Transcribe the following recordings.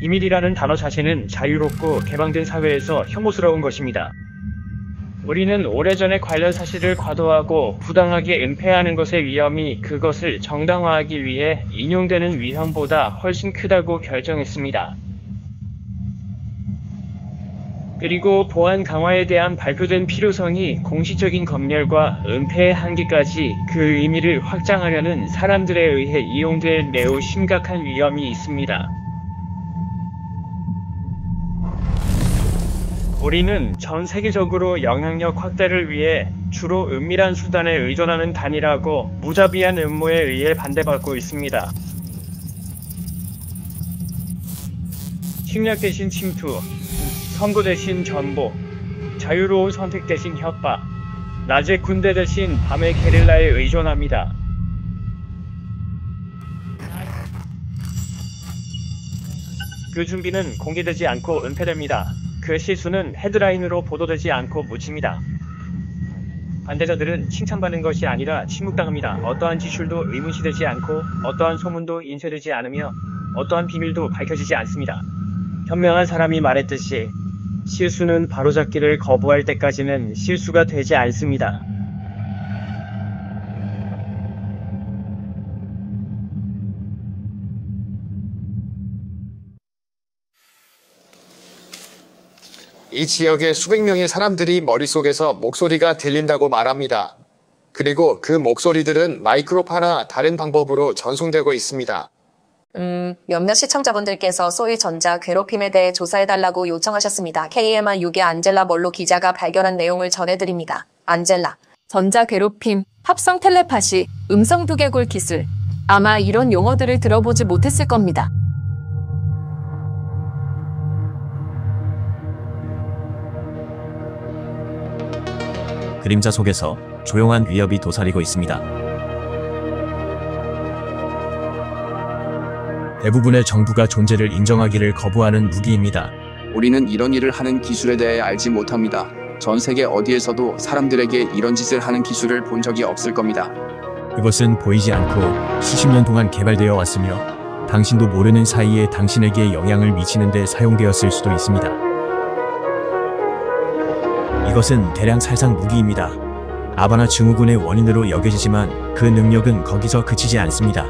비밀이라는 단어 자체는 자유롭고 개방된 사회에서 혐오스러운 것입니다. 우리는 오래전에 관련 사실을 과도하고 부당하게 은폐하는 것의 위험이 그것을 정당화하기 위해 인용되는 위험보다 훨씬 크다고 결정했습니다. 그리고 보안 강화에 대한 발표된 필요성이 공식적인 검열과 은폐의 한계까지 그 의미를 확장하려는 사람들에 의해 이용될 매우 심각한 위험이 있습니다. 우리는 전 세계적으로 영향력 확대를 위해 주로 은밀한 수단에 의존하는 단일하고 무자비한 음모에 의해 반대받고 있습니다. 침략 대신 침투, 선거 대신 전복, 자유로운 선택 대신 협박, 낮의 군대 대신 밤의 게릴라에 의존합니다. 그 준비는 공개되지 않고 은폐됩니다. 그 실수는 헤드라인으로 보도되지 않고 묻힙니다. 반대자들은 칭찬받는 것이 아니라 침묵당합니다. 어떠한 지출도 의문시되지 않고 어떠한 소문도 인쇄되지 않으며 어떠한 비밀도 밝혀지지 않습니다. 현명한 사람이 말했듯이 실수는 바로잡기를 거부할 때까지는 실수가 되지 않습니다. 이 지역의 수백 명의 사람들이 머릿속에서 목소리가 들린다고 말합니다. 그리고 그 목소리들은 마이크로파나 다른 방법으로 전송되고 있습니다. 몇몇 시청자분들께서 소위 전자 괴롭힘에 대해 조사해달라고 요청하셨습니다. KMR6의 안젤라 멀로 기자가 발견한 내용을 전해드립니다. 안젤라. 전자 괴롭힘, 합성 텔레파시, 음성 두개골 기술. 아마 이런 용어들을 들어보지 못했을 겁니다. 그림자 속에서 조용한 위협이 도사리고 있습니다. 대부분의 정부가 존재를 인정하기를 거부하는 무기입니다. 우리는 이런 일을 하는 기술에 대해 알지 못합니다. 전 세계 어디에서도 사람들에게 이런 짓을 하는 기술을 본 적이 없을 겁니다. 그것은 보이지 않고 수십 년 동안 개발되어 왔으며 당신도 모르는 사이에 당신에게 영향을 미치는 데 사용되었을 수도 있습니다. 이것은 대량 살상 무기입니다. 아바나 증후군의 원인으로 여겨지지만 그 능력은 거기서 그치지 않습니다.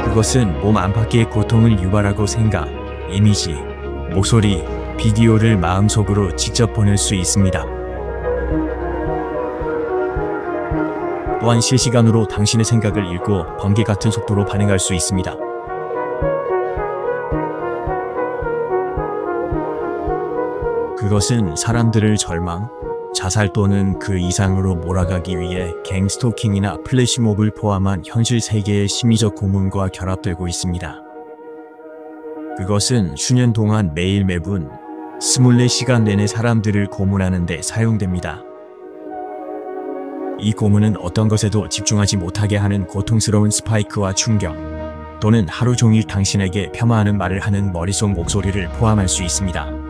그것은 몸 안팎의 고통을 유발하고 생각, 이미지, 목소리, 비디오를 마음속으로 직접 보낼 수 있습니다. 또한 실시간으로 당신의 생각을 읽고 번개 같은 속도로 반응할 수 있습니다. 그것은 사람들을 절망, 자살 또는 그 이상으로 몰아가기 위해 갱스토킹이나 플래시몹을 포함한 현실 세계의 심리적 고문과 결합되고 있습니다. 그것은 수년 동안 매일 매분 24시간 내내 사람들을 고문하는 데 사용됩니다. 이 고문은 어떤 것에도 집중하지 못하게 하는 고통스러운 스파이크와 충격, 또는 하루 종일 당신에게 폄하하는 말을 하는 머릿속 목소리를 포함할 수 있습니다.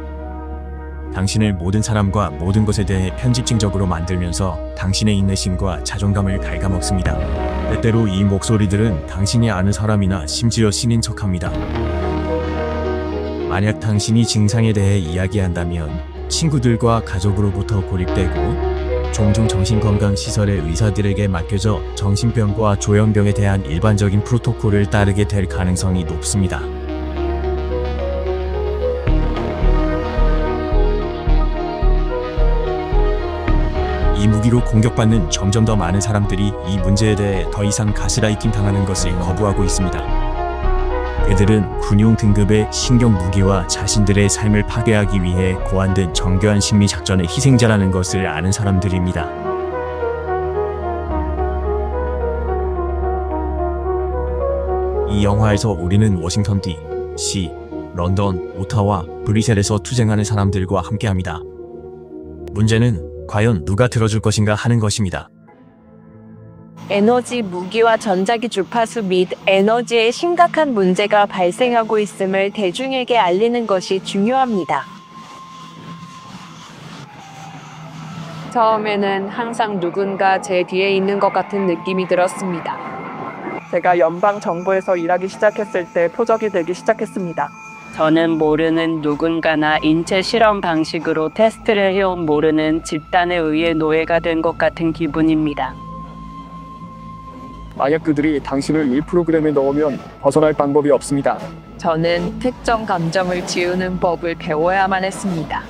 당신을 모든 사람과 모든 것에 대해 편집증적으로 만들면서 당신의 인내심과 자존감을 갉아먹습니다. 때때로 이 목소리들은 당신이 아는 사람이나 심지어 신인 척합니다. 만약 당신이 증상에 대해 이야기한다면 친구들과 가족으로부터 고립되고 종종 정신건강시설의 의사들에게 맡겨져 정신병과 조현병에 대한 일반적인 프로토콜을 따르게 될 가능성이 높습니다. 이 무기로 공격받는 점점 더 많은 사람들이 이 문제에 대해 더 이상 가스라이팅 당하는 것을 거부하고 있습니다. 그들은 군용 등급의 신경 무기와 자신들의 삶을 파괴하기 위해 고안된 정교한 심리 작전의 희생자라는 것을 아는 사람들입니다. 이 영화에서 우리는 워싱턴 D.C., 런던, 오타와, 브뤼셀에서 투쟁하는 사람들과 함께합니다. 문제는 과연 누가 들어줄 것인가 하는 것입니다. 에너지 무기와 전자기 주파수 및 에너지에 심각한 문제가 발생하고 있음을 대중에게 알리는 것이 중요합니다. 처음에는 항상 누군가 제 뒤에 있는 것 같은 느낌이 들었습니다. 제가 연방정부에서 일하기 시작했을 때 표적이 되기 시작했습니다. 저는 모르는 누군가나 인체 실험 방식으로 테스트를 해온 모르는 집단에 의해 노예가 된 것 같은 기분입니다. 만약 그들이 당신을 이 프로그램에 넣으면 벗어날 방법이 없습니다. 저는 특정 감정을 지우는 법을 배워야만 했습니다.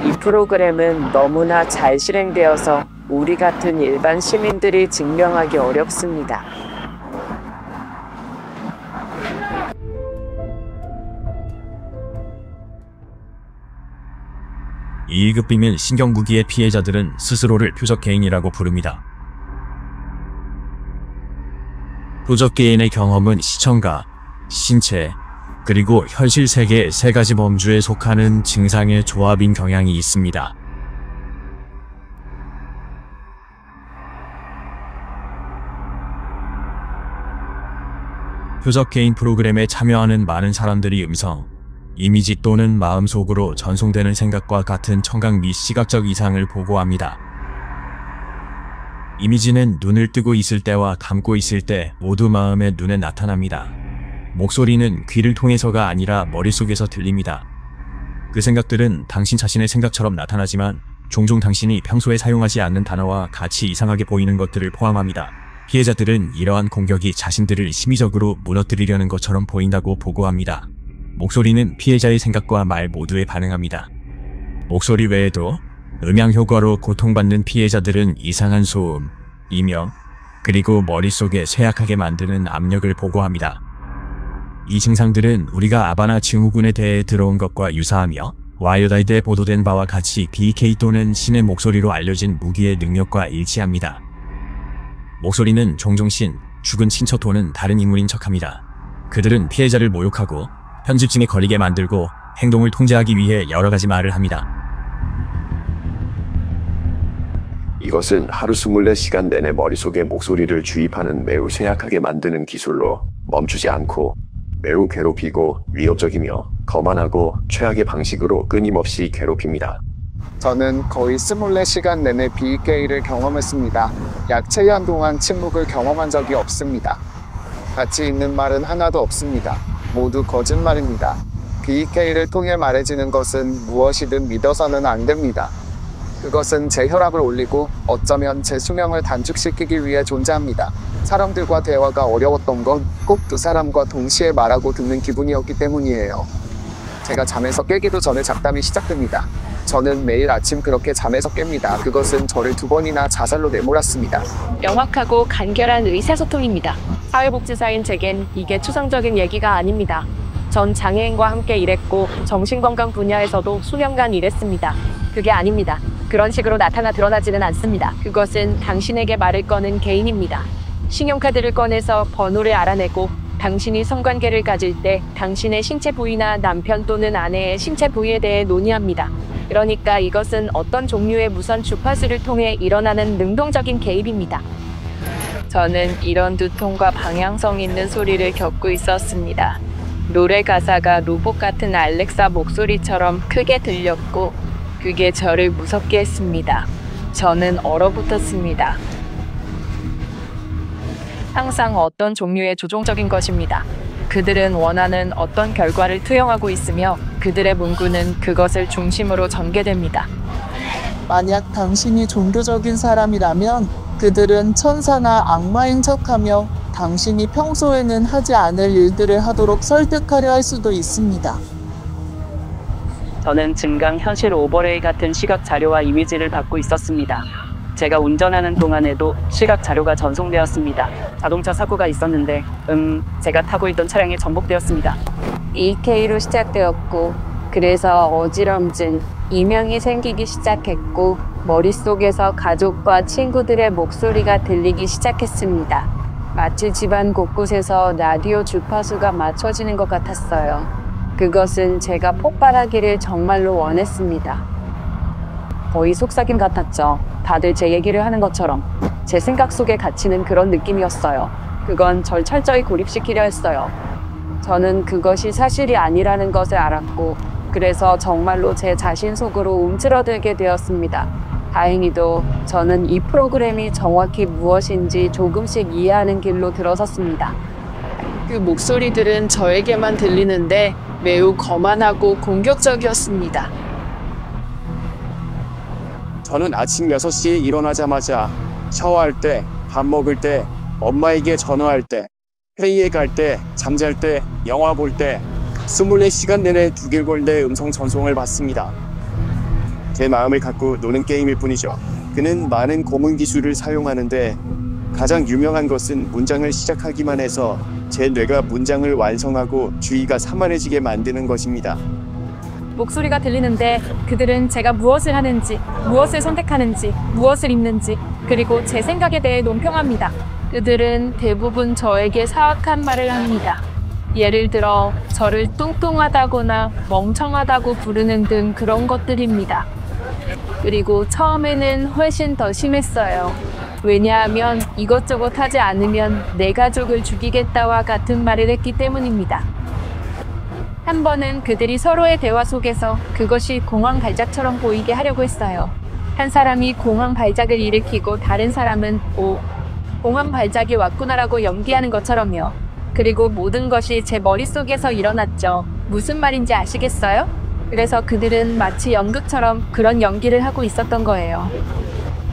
이 프로그램은 너무나 잘 실행되어서 우리 같은 일반 시민들이 증명하기 어렵습니다. 이급 비밀 신경무기의 피해자들은 스스로를 표적개인이라고 부릅니다. 표적개인의 경험은 시청각, 신체, 그리고 현실 세계의 세 가지 범주에 속하는 증상의 조합인 경향이 있습니다. 표적개인 프로그램에 참여하는 많은 사람들이 음성, 이미지 또는 마음속으로 전송되는 생각과 같은 청각 및 시각적 이상을 보고합니다. 이미지는 눈을 뜨고 있을 때와 감고 있을 때 모두 마음의 눈에 나타납니다. 목소리는 귀를 통해서가 아니라 머릿속에서 들립니다. 그 생각들은 당신 자신의 생각처럼 나타나지만 종종 당신이 평소에 사용하지 않는 단어와 같이 이상하게 보이는 것들을 포함합니다. 피해자들은 이러한 공격이 자신들을 심리적으로 무너뜨리려는 것처럼 보인다고 보고합니다. 목소리는 피해자의 생각과 말 모두에 반응합니다. 목소리 외에도 음향 효과로 고통받는 피해자들은 이상한 소음, 이명, 그리고 머릿속에 쇠약하게 만드는 압력을 보고합니다. 이 증상들은 우리가 아바나 증후군에 대해 들어온 것과 유사하며 와이어다이드에 보도된 바와 같이 BK 또는 신의 목소리로 알려진 무기의 능력과 일치합니다. 목소리는 종종 신, 죽은 친척 또는 다른 인물인 척합니다. 그들은 피해자를 모욕하고 편집증에 걸리게 만들고 행동을 통제하기 위해 여러 가지 말을 합니다. 이것은 하루 24시간 내내 머릿속에 목소리를 주입하는 매우 쇠약하게 만드는 기술로 멈추지 않고 매우 괴롭히고 위협적이며 거만하고 최악의 방식으로 끊임없이 괴롭힙니다. 저는 거의 24시간 내내 BK를 경험했습니다. 약 7년 동안 침묵을 경험한 적이 없습니다. 가치 있는 말은 하나도 없습니다. 모두 거짓말입니다. BK를 통해 말해지는 것은 무엇이든 믿어서는 안 됩니다. 그것은 제 혈압을 올리고 어쩌면 제 수명을 단축시키기 위해 존재합니다. 사람들과 대화가 어려웠던 건 꼭 두 사람과 동시에 말하고 듣는 기분이었기 때문이에요. 제가 잠에서 깨기도 전에 잡담이 시작됩니다. 저는 매일 아침 그렇게 잠에서 깹니다. 그것은 저를 2번이나 자살로 내몰았습니다. 명확하고 간결한 의사소통입니다. 사회복지사인 제겐 이게 추상적인 얘기가 아닙니다. 전 장애인과 함께 일했고 정신건강 분야에서도 수년간 일했습니다. 그게 아닙니다. 그런 식으로 나타나 드러나지는 않습니다. 그것은 당신에게 말을 거는 개인입니다. 신용카드를 꺼내서 번호를 알아내고 당신이 성관계를 가질 때 당신의 신체 부위나 남편 또는 아내의 신체 부위에 대해 논의합니다. 그러니까 이것은 어떤 종류의 무선 주파수를 통해 일어나는 능동적인 개입입니다. 저는 이런 두통과 방향성 있는 소리를 겪고 있었습니다. 노래 가사가 로봇 같은 알렉사 목소리처럼 크게 들렸고 그게 저를 무섭게 했습니다. 저는 얼어붙었습니다. 항상 어떤 종류의 조종적인 것입니다. 그들은 원하는 어떤 결과를 투영하고 있으며 그들의 문구는 그것을 중심으로 전개됩니다. 만약 당신이 종교적인 사람이라면 그들은 천사나 악마인 척하며 당신이 평소에는 하지 않을 일들을 하도록 설득하려 할 수도 있습니다. 저는 증강현실 오버레이 같은 시각 자료와 이미지를 받고 있었습니다. 제가 운전하는 동안에도 시각 자료가 전송되었습니다. 자동차 사고가 있었는데 제가 타고 있던 차량에 전복되었습니다. EK로 시작되었고 그래서 어지럼증, 이명이 생기기 시작했고 머릿속에서 가족과 친구들의 목소리가 들리기 시작했습니다. 마치 집안 곳곳에서 라디오 주파수가 맞춰지는 것 같았어요. 그것은 제가 폭발하기를 정말로 원했습니다. 거의 속삭임 같았죠. 다들 제 얘기를 하는 것처럼 제 생각 속에 갇히는 그런 느낌이었어요. 그건 절 철저히 고립시키려 했어요. 저는 그것이 사실이 아니라는 것을 알았고 그래서 정말로 제 자신 속으로 움츠러들게 되었습니다. 다행히도 저는 이 프로그램이 정확히 무엇인지 조금씩 이해하는 길로 들어섰습니다. 그 목소리들은 저에게만 들리는데 매우 거만하고 공격적이었습니다. 저는 아침 6시에 일어나자마자 샤워할 때, 밥 먹을 때, 엄마에게 전화할 때, 회의에 갈 때, 잠잘 때, 영화 볼 때 24시간 내내 두길골대 음성 전송을 받습니다. 제 마음을 갖고 노는 게임일 뿐이죠. 그는 많은 고문 기술을 사용하는데 가장 유명한 것은 문장을 시작하기만 해서 제 뇌가 문장을 완성하고 주의가 산만해지게 만드는 것입니다. 목소리가 들리는데 그들은 제가 무엇을 하는지, 무엇을 선택하는지, 무엇을 입는지, 그리고 제 생각에 대해 논평합니다. 그들은 대부분 저에게 사악한 말을 합니다. 예를 들어 저를 뚱뚱하다거나 멍청하다고 부르는 등 그런 것들입니다. 그리고 처음에는 훨씬 더 심했어요. 왜냐하면 이것저것 하지 않으면 내 가족을 죽이겠다와 같은 말을 했기 때문입니다. 한 번은 그들이 서로의 대화 속에서 그것이 공황 발작처럼 보이게 하려고 했어요. 한 사람이 공황 발작을 일으키고 다른 사람은 공황 발작이 왔구나라고 연기하는 것처럼요. 그리고 모든 것이 제 머릿속에서 일어났죠. 무슨 말인지 아시겠어요? 그래서 그들은 마치 연극처럼 그런 연기를 하고 있었던 거예요.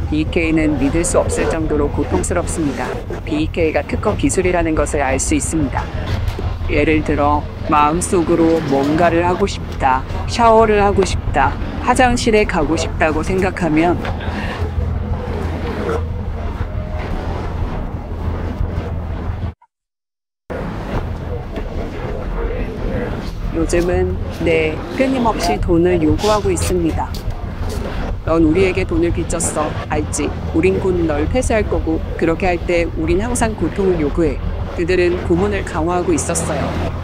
BK는 믿을 수 없을 정도로 고통스럽습니다. BK가 특허 기술이라는 것을 알 수 있습니다. 예를 들어 마음속으로 뭔가를 하고 싶다, 샤워를 하고 싶다, 화장실에 가고 싶다고 생각하면 요즘은 끊임없이 돈을 요구하고 있습니다. 넌 우리에게 돈을 빚졌어, 알지? 우린 곧 널 폐쇄할 거고 그렇게 할 때 우린 항상 고통을 요구해. 그들은 고문을 강화하고 있었어요.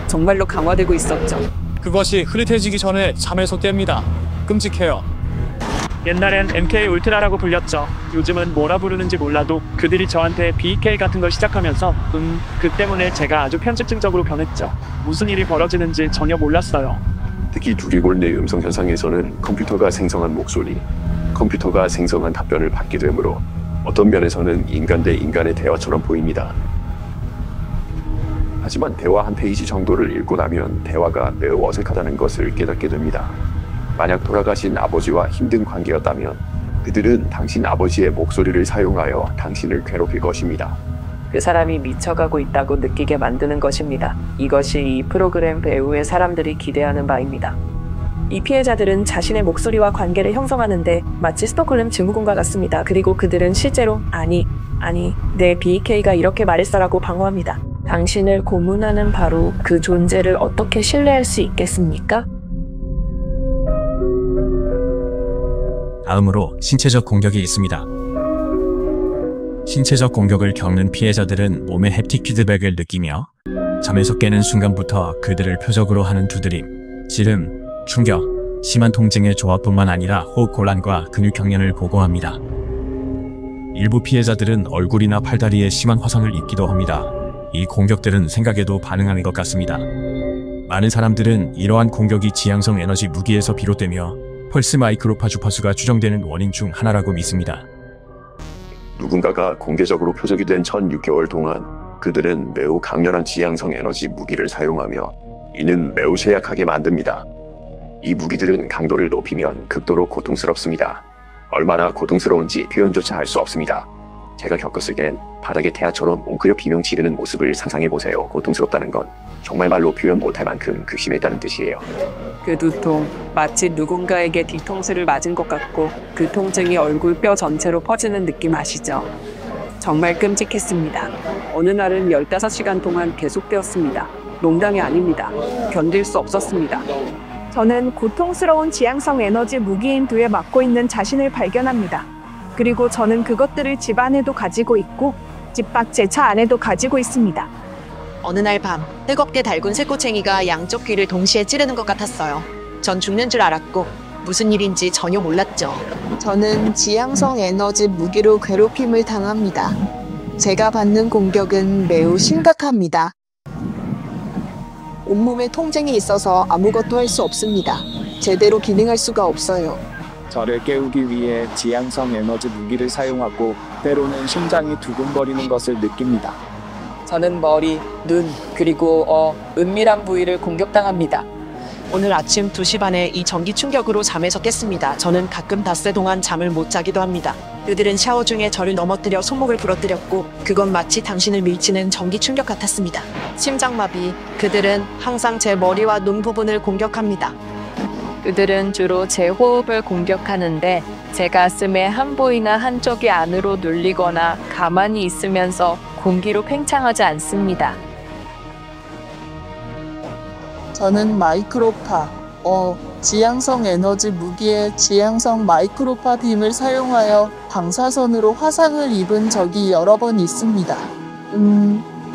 정말로 강화되고 있었죠. 그것이 흐릿해지기 전에 잠에서 깹니다. 끔찍해요. 옛날엔 MK 울트라라고 불렸죠. 요즘은 뭐라 부르는지 몰라도 그들이 저한테 BK 같은 걸 시작하면서 그 때문에 제가 아주 편집증적으로 변했죠. 무슨 일이 벌어지는지 전혀 몰랐어요. 특히 두길골내 음성 현상에서는 컴퓨터가 생성한 목소리, 컴퓨터가 생성한 답변을 받게 되므로 어떤 면에서는 인간 대 인간의 대화처럼 보입니다. 하지만 대화 한 페이지 정도를 읽고 나면 대화가 매우 어색하다는 것을 깨닫게 됩니다. 만약 돌아가신 아버지와 힘든 관계였다면 그들은 당신 아버지의 목소리를 사용하여 당신을 괴롭힐 것입니다. 그 사람이 미쳐가고 있다고 느끼게 만드는 것입니다. 이것이 이 프로그램 배우의 사람들이 기대하는 바입니다. 이 피해자들은 자신의 목소리와 관계를 형성하는데 마치 스톡홀름 증후군과 같습니다. 그리고 그들은 실제로 아니, 내 BK가 이렇게 말했어라고 방어합니다. 당신을 고문하는 바로 그 존재를 어떻게 신뢰할 수 있겠습니까? 다음으로 신체적 공격이 있습니다. 신체적 공격을 겪는 피해자들은 몸의 햅틱 피드백을 느끼며 잠에서 깨는 순간부터 그들을 표적으로 하는 두드림, 찌름, 충격, 심한 통증의 조합뿐만 아니라 호흡 곤란과 근육 경련을 보고합니다. 일부 피해자들은 얼굴이나 팔다리에 심한 화상을 입기도 합니다. 이 공격들은 생각에도 반응하는 것 같습니다. 많은 사람들은 이러한 공격이 지향성 에너지 무기에서 비롯되며 펄스 마이크로파 주파수가 추정되는 원인 중 하나라고 믿습니다. 누군가가 공개적으로 표적이 된 전 6개월 동안 그들은 매우 강렬한 지향성 에너지 무기를 사용하며 이는 매우 쇠약하게 만듭니다. 이 무기들은 강도를 높이면 극도로 고통스럽습니다. 얼마나 고통스러운지 표현조차 할 수 없습니다. 제가 겪었을 땐 바닥에 태아처럼 웅크려 비명 지르는 모습을 상상해보세요. 고통스럽다는 건 정말 말로 표현 못할 만큼 극심했다는 뜻이에요. 그 두통, 마치 누군가에게 뒤통수를 맞은 것 같고 그 통증이 얼굴 뼈 전체로 퍼지는 느낌 아시죠? 정말 끔찍했습니다. 어느 날은 15시간 동안 계속되었습니다. 농담이 아닙니다. 견딜 수 없었습니다. 저는 고통스러운 지향성 에너지 무기인 두에 맞고 있는 자신을 발견합니다. 그리고 저는 그것들을 집 안에도 가지고 있고 집 밖 제 차 안에도 가지고 있습니다. 어느 날 밤 뜨겁게 달군 새꼬챙이가 양쪽 귀를 동시에 찌르는 것 같았어요. 전 죽는 줄 알았고 무슨 일인지 전혀 몰랐죠. 저는 지향성 에너지 무기로 괴롭힘을 당합니다. 제가 받는 공격은 매우 심각합니다. 온몸에 통증이 있어서 아무것도 할 수 없습니다. 제대로 기능할 수가 없어요. 저를 깨우기 위해 지향성 에너지 무기를 사용하고 때로는 심장이 두근거리는 것을 느낍니다. 저는 머리, 눈, 그리고 은밀한 부위를 공격당합니다. 오늘 아침 2시 반에 이 전기 충격으로 잠에서 깼습니다. 저는 가끔 닷새 동안 잠을 못 자기도 합니다. 그들은 샤워 중에 저를 넘어뜨려 손목을 부러뜨렸고 그건 마치 당신을 밀치는 전기 충격 같았습니다. 심장마비. 그들은 항상 제 머리와 눈 부분을 공격합니다. 그들은 주로 제 호흡을 공격하는데 제 가슴의 한 부위나 한쪽이 안으로 눌리거나 가만히 있으면서 공기로 팽창하지 않습니다. 저는 마이크로파, 지향성 에너지 무기의 지향성 마이크로파 빔을 사용하여 방사선으로 화상을 입은 적이 여러 번 있습니다.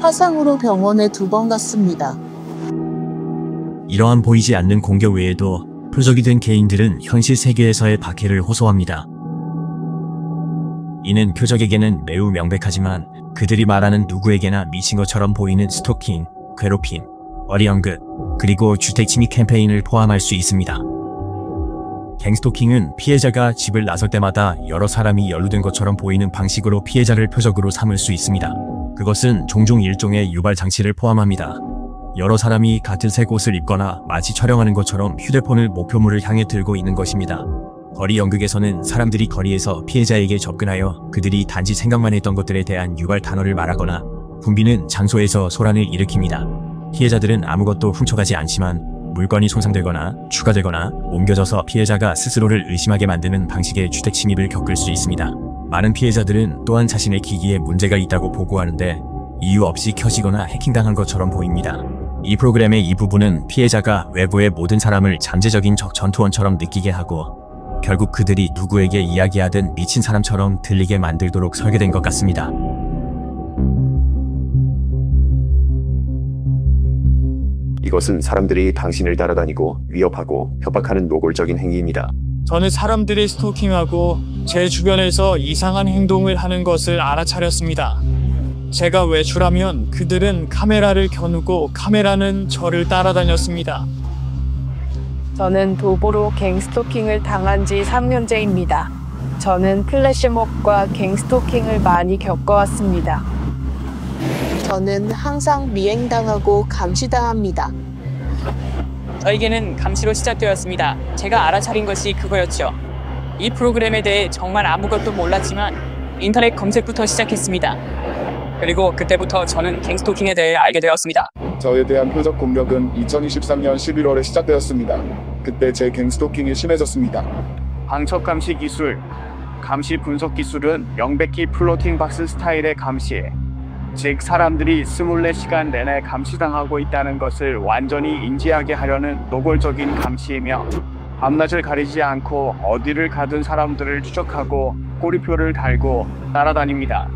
화상으로 병원에 2번 갔습니다. 이러한 보이지 않는 공격 외에도 표적이 된 개인들은 현실 세계에서의 박해를 호소합니다. 이는 표적에게는 매우 명백하지만 그들이 말하는 누구에게나 미친 것처럼 보이는 스토킹, 괴롭힘, 어리언긋, 그리고 주택 침입 캠페인을 포함할 수 있습니다. 갱스토킹은 피해자가 집을 나설 때마다 여러 사람이 연루된 것처럼 보이는 방식으로 피해자를 표적으로 삼을 수 있습니다. 그것은 종종 일종의 유발 장치를 포함합니다. 여러 사람이 같은 색 옷을 입거나 마치 촬영하는 것처럼 휴대폰을 목표물을 향해 들고 있는 것입니다. 거리 연극에서는 사람들이 거리에서 피해자에게 접근하여 그들이 단지 생각만 했던 것들에 대한 유발 단어를 말하거나 붐비는 장소에서 소란을 일으킵니다. 피해자들은 아무것도 훔쳐가지 않지만 물건이 손상되거나 추가되거나 옮겨져서 피해자가 스스로를 의심하게 만드는 방식의 주택 침입을 겪을 수 있습니다. 많은 피해자들은 또한 자신의 기기에 문제가 있다고 보고하는데 이유 없이 켜지거나 해킹당한 것처럼 보입니다. 이 프로그램의 이 부분은 피해자가 외부의 모든 사람을 잠재적인 적 전투원처럼 느끼게 하고 결국 그들이 누구에게 이야기하든 미친 사람처럼 들리게 만들도록 설계된 것 같습니다. 이것은 사람들이 당신을 따라다니고 위협하고 협박하는 노골적인 행위입니다. 저는 사람들이 스토킹하고 제 주변에서 이상한 행동을 하는 것을 알아차렸습니다. 제가 외출하면 그들은 카메라를 켜누고 카메라는 저를 따라다녔습니다. 저는 도보로 갱스토킹을 당한 지 3년째입니다. 저는 플래시몹과 갱스토킹을 많이 겪어왔습니다. 저는 항상 미행당하고 감시당합니다. 저에게는 감시로 시작되었습니다. 제가 알아차린 것이 그거였죠. 이 프로그램에 대해 정말 아무것도 몰랐지만 인터넷 검색부터 시작했습니다. 그리고 그때부터 저는 갱스토킹에 대해 알게 되었습니다. 저에 대한 표적 공격은 2023년 11월에 시작되었습니다. 그때 제 갱스토킹이 심해졌습니다. 방첩 감시 기술, 감시 분석 기술은 명백히 플로팅 박스 스타일의 감시, 즉 사람들이 24시간 내내 감시당하고 있다는 것을 완전히 인지하게 하려는 노골적인 감시이며 밤낮을 가리지 않고 어디를 가든 사람들을 추적하고 꼬리표를 달고 따라다닙니다.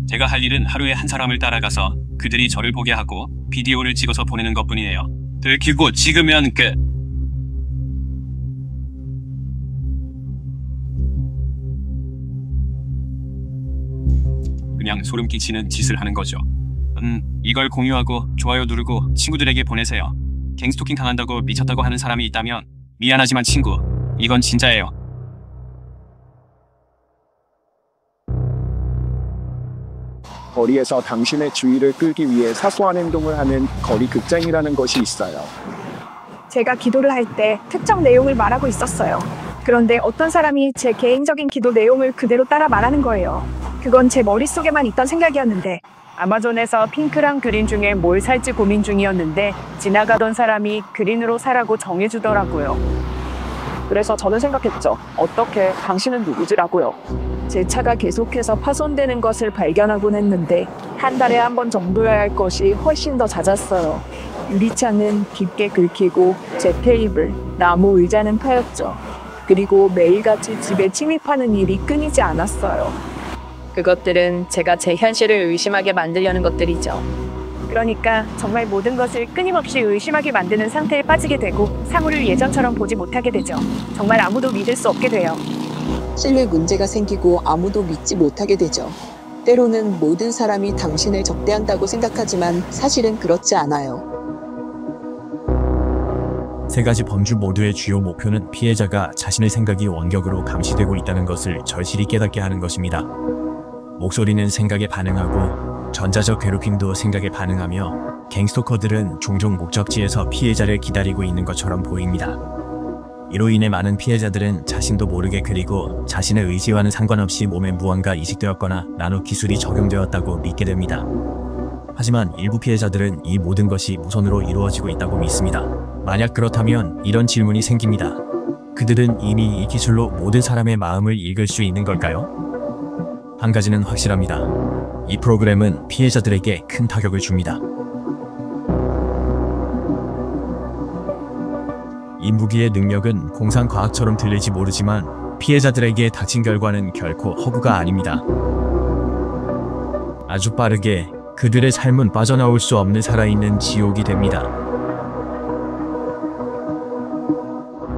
제가 할 일은 하루에 한 사람을 따라가서 그들이 저를 보게 하고 비디오를 찍어서 보내는 것뿐이에요. 들키고 찍으면 끝. 그냥 소름 끼치는 짓을 하는 거죠. 이걸 공유하고 좋아요 누르고 친구들에게 보내세요. 갱스토킹 당한다고 미쳤다고 하는 사람이 있다면 미안하지만 친구, 이건 진짜예요. 거리에서 당신의 주의를 끌기 위해 사소한 행동을 하는 거리 극장이라는 것이 있어요. 제가 기도를 할 때 특정 내용을 말하고 있었어요. 그런데 어떤 사람이 제 개인적인 기도 내용을 그대로 따라 말하는 거예요. 그건 제 머릿속에만 있던 생각이었는데 아마존에서 핑크랑 그린 중에 뭘 살지 고민 중이었는데 지나가던 사람이 그린으로 사라고 정해주더라고요. 그래서 저는 생각했죠. 어떻게 당신은 누구지라고요. 제 차가 계속해서 파손되는 것을 발견하곤 했는데 한 달에 한 번 정도여야 할 것이 훨씬 더 잦았어요. 유리창은 깊게 긁히고 제 테이블, 나무 의자는 파였죠. 그리고 매일같이 집에 침입하는 일이 끊이지 않았어요. 그것들은 제가 제 현실을 의심하게 만들려는 것들이죠. 그러니까 정말 모든 것을 끊임없이 의심하게 만드는 상태에 빠지게 되고 사물을 예전처럼 보지 못하게 되죠. 정말 아무도 믿을 수 없게 돼요. 신뢰 문제가 생기고 아무도 믿지 못하게 되죠. 때로는 모든 사람이 당신을 적대한다고 생각하지만 사실은 그렇지 않아요. 세 가지 범주 모두의 주요 목표는 피해자가 자신의 생각이 원격으로 감시되고 있다는 것을 절실히 깨닫게 하는 것입니다. 목소리는 생각에 반응하고 전자적 괴롭힘도 생각에 반응하며 갱스토커들은 종종 목적지에서 피해자를 기다리고 있는 것처럼 보입니다. 이로 인해 많은 피해자들은 자신도 모르게 그리고 자신의 의지와는 상관없이 몸에 무언가 이식되었거나 나노 기술이 적용되었다고 믿게 됩니다. 하지만 일부 피해자들은 이 모든 것이 무선으로 이루어지고 있다고 믿습니다. 만약 그렇다면 이런 질문이 생깁니다. 그들은 이미 이 기술로 모든 사람의 마음을 읽을 수 있는 걸까요? 한 가지는 확실합니다. 이 프로그램은 피해자들에게 큰 타격을 줍니다. 이 무기의 능력은 공상과학처럼 들릴지 모르지만 피해자들에게 닥친 결과는 결코 허구가 아닙니다. 아주 빠르게 그들의 삶은 빠져나올 수 없는 살아있는 지옥이 됩니다.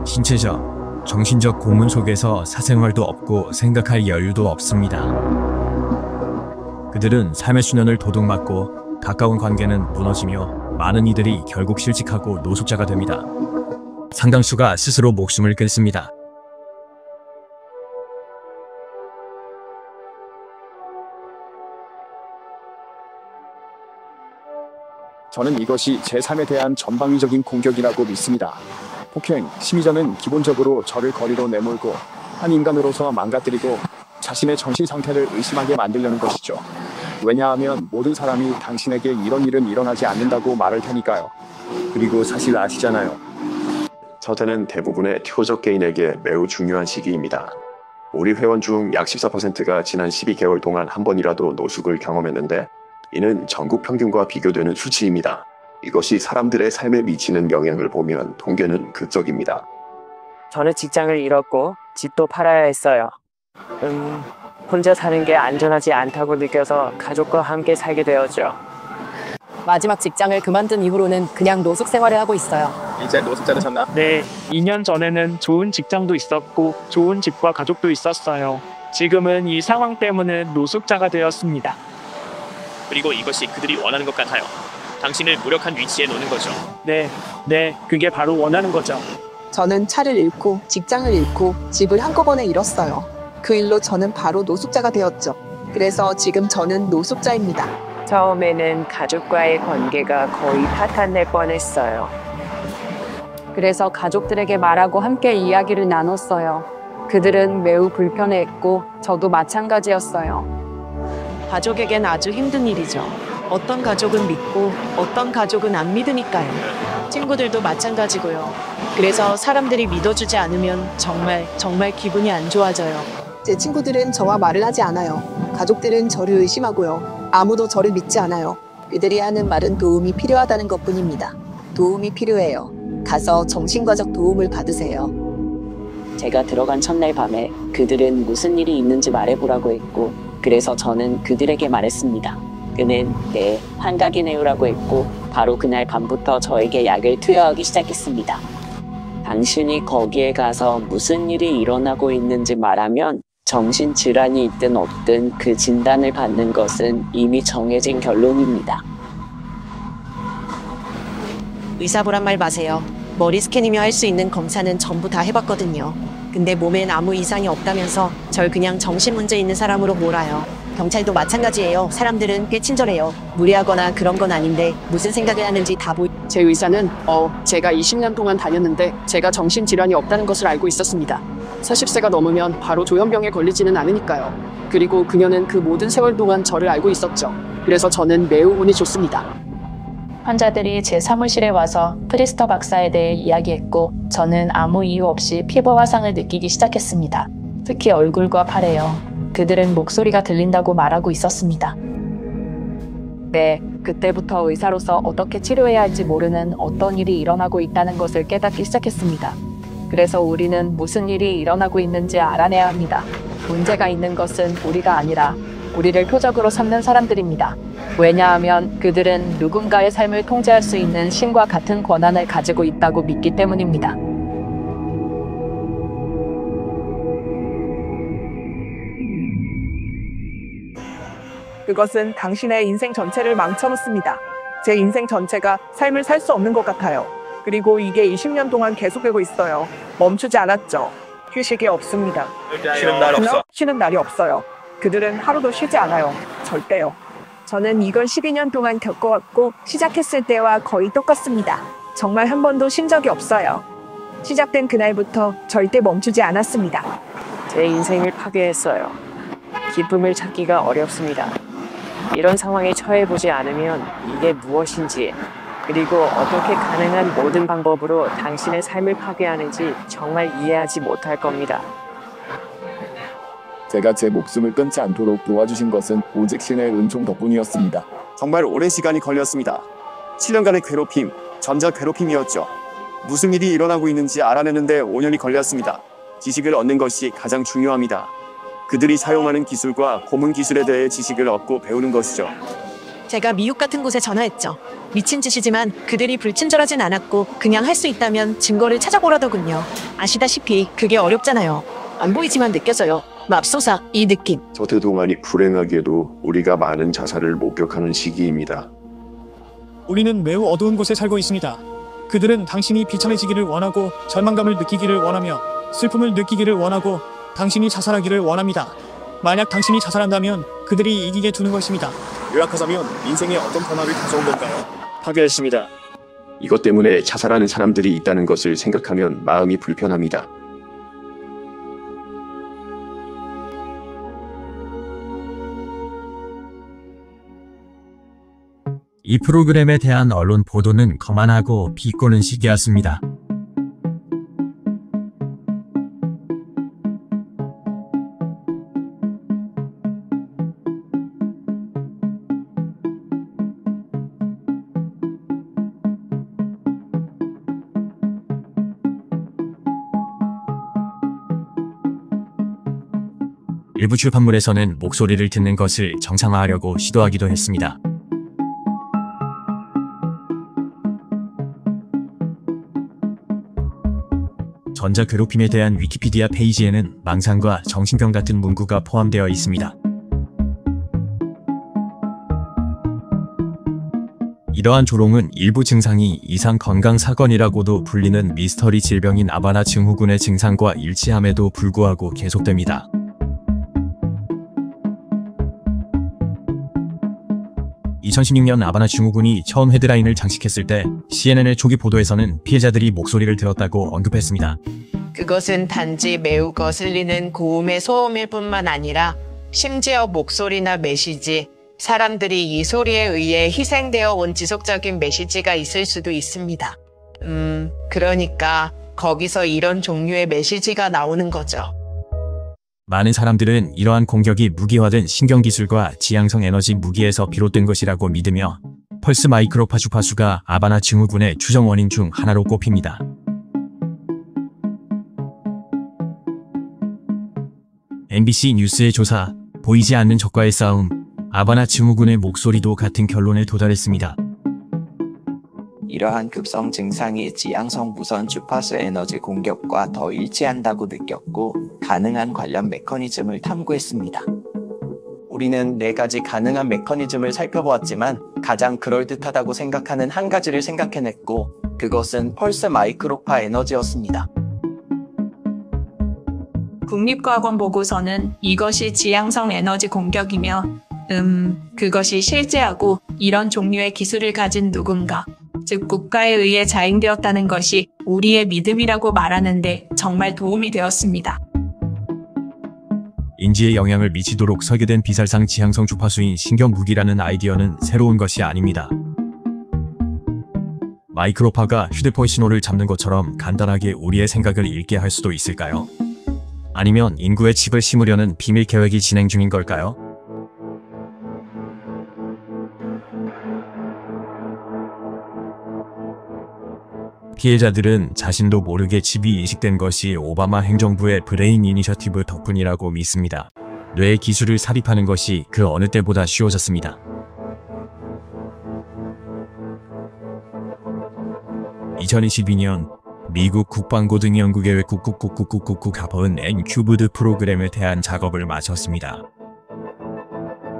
신체적, 정신적 고문 속에서 사생활도 없고 생각할 여유도 없습니다. 그들은 삶의 수년을 도둑맞고 가까운 관계는 무너지며 많은 이들이 결국 실직하고 노숙자가 됩니다. 상당수가 스스로 목숨을 끊습니다. 저는 이것이 제 삶에 대한 전방위적인 공격이라고 믿습니다. 폭행, 심리전은 기본적으로 저를 거리로 내몰고 한 인간으로서 망가뜨리고 자신의 정신 상태를 의심하게 만들려는 것이죠. 왜냐하면 모든 사람이 당신에게 이런 일은 일어나지 않는다고 말할 테니까요. 그리고 사실 아시잖아요. 서태는 대부분의 티오적 개인에게 매우 중요한 시기입니다. 우리 회원 중 약 14%가 지난 12개월 동안 한 번이라도 노숙을 경험했는데 이는 전국 평균과 비교되는 수치입니다. 이것이 사람들의 삶에 미치는 영향을 보면 통계는 극적입니다. 저는 직장을 잃었고 집도 팔아야 했어요. 혼자 사는 게 안전하지 않다고 느껴서 가족과 함께 살게 되었죠. 마지막 직장을 그만둔 이후로는 그냥 노숙 생활을 하고 있어요. 이제 노숙자 되셨나? 네, 2년 전에는 좋은 직장도 있었고 좋은 집과 가족도 있었어요. 지금은 이 상황 때문에 노숙자가 되었습니다. 그리고 이것이 그들이 원하는 것 같아요. 당신을 무력한 위치에 놓는 거죠. 네, 그게 바로 원하는 거죠. 저는 차를 잃고 직장을 잃고 집을 한꺼번에 잃었어요. 그 일로 저는 바로 노숙자가 되었죠. 그래서 지금 저는 노숙자입니다. 처음에는 가족과의 관계가 거의 파탄낼 뻔했어요. 그래서 가족들에게 말하고 함께 이야기를 나눴어요. 그들은 매우 불편해했고 저도 마찬가지였어요. 가족에겐 아주 힘든 일이죠. 어떤 가족은 믿고 어떤 가족은 안 믿으니까요. 친구들도 마찬가지고요. 그래서 사람들이 믿어주지 않으면 정말 기분이 안 좋아져요. 제 친구들은 저와 말을 하지 않아요. 가족들은 저를 의심하고요. 아무도 저를 믿지 않아요. 그들이 하는 말은 도움이 필요하다는 것뿐입니다. 도움이 필요해요. 가서 정신과적 도움을 받으세요. 제가 들어간 첫날 밤에 그들은 무슨 일이 있는지 말해보라고 했고 그래서 저는 그들에게 말했습니다. 그는 네, 환각이네요라고 했고 바로 그날 밤부터 저에게 약을 투여하기 시작했습니다. 당신이 거기에 가서 무슨 일이 일어나고 있는지 말하면 정신질환이 있든 없든 그 진단을 받는 것은 이미 정해진 결론입니다. 의사 보란 말 마세요. 머리 스캔이며 할 수 있는 검사는 전부 다 해봤거든요. 근데 몸엔 아무 이상이 없다면서 절 그냥 정신문제 있는 사람으로 몰아요. 경찰도 마찬가지예요. 사람들은 꽤 친절해요. 무리하거나 그런 건 아닌데 무슨 생각을 하는지 다 제 의사는 제가 20년 동안 다녔는데 제가 정신질환이 없다는 것을 알고 있었습니다. 40세가 넘으면 바로 조현병에 걸리지는 않으니까요. 그리고 그녀는 그 모든 세월 동안 저를 알고 있었죠. 그래서 저는 매우 운이 좋습니다. 환자들이 제 사무실에 와서 프리스터 박사에 대해 이야기했고 저는 아무 이유 없이 피부 화상을 느끼기 시작했습니다. 특히 얼굴과 팔에요. 그들은 목소리가 들린다고 말하고 있었습니다. 네, 그때부터 의사로서 어떻게 치료해야 할지 모르는 어떤 일이 일어나고 있다는 것을 깨닫기 시작했습니다. 그래서 우리는 무슨 일이 일어나고 있는지 알아내야 합니다. 문제가 있는 것은 우리가 아니라 우리를 표적으로 삼는 사람들입니다. 왜냐하면 그들은 누군가의 삶을 통제할 수 있는 신과 같은 권한을 가지고 있다고 믿기 때문입니다. 그것은 당신의 인생 전체를 망쳐놓습니다. 제 인생 전체가 삶을 살 수 없는 것 같아요. 그리고 이게 20년 동안 계속되고 있어요. 멈추지 않았죠. 휴식이 없습니다. 쉬는 날 없어. 쉬는 날이 없어요. 그들은 하루도 쉬지 않아요. 절대요. 저는 이걸 12년 동안 겪어왔고 시작했을 때와 거의 똑같습니다. 정말 한 번도 쉰 적이 없어요. 시작된 그날부터 절대 멈추지 않았습니다. 제 인생을 파괴했어요. 기쁨을 찾기가 어렵습니다. 이런 상황에 처해보지 않으면 이게 무엇인지, 그리고 어떻게 가능한 모든 방법으로 당신의 삶을 파괴하는지 정말 이해하지 못할 겁니다. 제가 제 목숨을 끊지 않도록 도와주신 것은 오직 신의 은총 덕분이었습니다. 정말 오랜 시간이 걸렸습니다. 7년간의 괴롭힘, 전자 괴롭힘이었죠. 무슨 일이 일어나고 있는지 알아내는데 5년이 걸렸습니다. 지식을 얻는 것이 가장 중요합니다. 그들이 사용하는 기술과 고문 기술에 대해 지식을 얻고 배우는 것이죠. 제가 미국 같은 곳에 전화했죠. 미친 짓이지만 그들이 불친절하진 않았고 그냥 할 수 있다면 증거를 찾아보라더군요. 아시다시피 그게 어렵잖아요. 안 보이지만 느껴져요. 맙소사, 이 느낌. 저때 동안이 불행하게도 우리가 많은 자살을 목격하는 시기입니다. 우리는 매우 어두운 곳에 살고 있습니다. 그들은 당신이 비참해지기를 원하고 절망감을 느끼기를 원하며 슬픔을 느끼기를 원하고 당신이 자살하기를 원합니다. 만약 당신이 자살한다면 그들이 이기게 두는 것입니다. 요약하자면 인생에 어떤 변화를 가져온 건가요? 파괴했습니다. 이것 때문에 자살하는 사람들이 있다는 것을 생각하면 마음이 불편합니다. 이 프로그램에 대한 언론 보도는 거만하고 비꼬는 시기였습니다. 일부 출판물에서는 목소리를 듣는 것을 정상화하려고 시도하기도 했습니다. 전자괴롭힘에 대한 위키피디아 페이지에는 망상과 정신병 같은 문구가 포함되어 있습니다. 이러한 조롱은 일부 증상이 이상 건강 사건이라고도 불리는 미스터리 질병인 아바나 증후군의 증상과 일치함에도 불구하고 계속됩니다. (2016년) 아바나 증후군이 처음 헤드라인을 장식했을 때 CNN의 초기 보도에서는 피해자들이 목소리를 들었다고 언급했습니다. 그것은 단지 매우 거슬리는 고음의 소음일 뿐만 아니라 심지어 목소리나 메시지, 사람들이 이 소리에 의해 희생되어 온 지속적인 메시지가 있을 수도 있습니다. 그러니까 거기서 이런 종류의 메시지가 나오는 거죠. 많은 사람들은 이러한 공격이 무기화된 신경기술과 지향성 에너지 무기에서 비롯된 것이라고 믿으며 펄스 마이크로파 주파수가 아바나 증후군의 추정 원인 중 하나로 꼽힙니다. MBC 뉴스의 조사, 보이지 않는 적과의 싸움, 아바나 증후군의 목소리도 같은 결론에 도달했습니다. 이러한 급성 증상이 지향성 무선 주파수 에너지 공격과 더 일치한다고 느꼈고 가능한 관련 메커니즘을 탐구했습니다. 우리는 4가지 가능한 메커니즘을 살펴보았지만 가장 그럴듯하다고 생각하는 한 가지를 생각해냈고 그것은 펄스 마이크로파 에너지였습니다. 국립과학원 보고서는 이것이 지향성 에너지 공격이며 그것이 실제하고 이런 종류의 기술을 가진 누군가, 즉 국가에 의해 자행되었다는 것이 우리의 믿음이라고 말하는데 정말 도움이 되었습니다. 인지에 영향을 미치도록 설계된 비살상 지향성 주파수인 신경무기라는 아이디어는 새로운 것이 아닙니다. 마이크로파가 휴대폰 신호를 잡는 것처럼 간단하게 우리의 생각을 읽게 할 수도 있을까요? 아니면 인구에 칩을 심으려는 비밀 계획이 진행 중인 걸까요? 피해자들은 자신도 모르게 칩이 이식된 것이 오바마 행정부의 브레인 이니셔티브 덕분이라고 믿습니다. 뇌의 기술을 삽입하는 것이 그 어느 때보다 쉬워졌습니다. 2022년 미국 국방고등연구계획 가버은 엔큐브드 프로그램에 대한 작업을 마쳤습니다.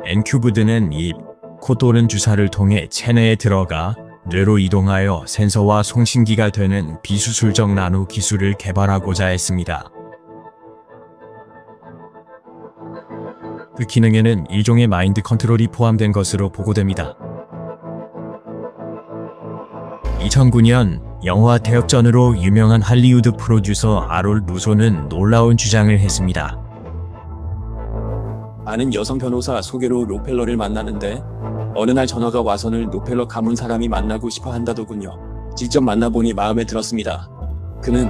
엔큐브드는 입, 코 또는 주사를 통해 체내에 들어가 뇌로 이동하여 센서와 송신기가 되는 비수술적 나노 기술을 개발하고자 했습니다. 그 기능에는 일종의 마인드 컨트롤이 포함된 것으로 보고됩니다. 2009년 영화 태엽전으로 유명한 할리우드 프로듀서 아롤 루소는 놀라운 주장을 했습니다. 아는 여성 변호사 소개로 록펠러를 만나는데 어느 날 전화가 와서는 록펠러 가문 사람이 만나고 싶어 한다더군요. 직접 만나보니 마음에 들었습니다. 그는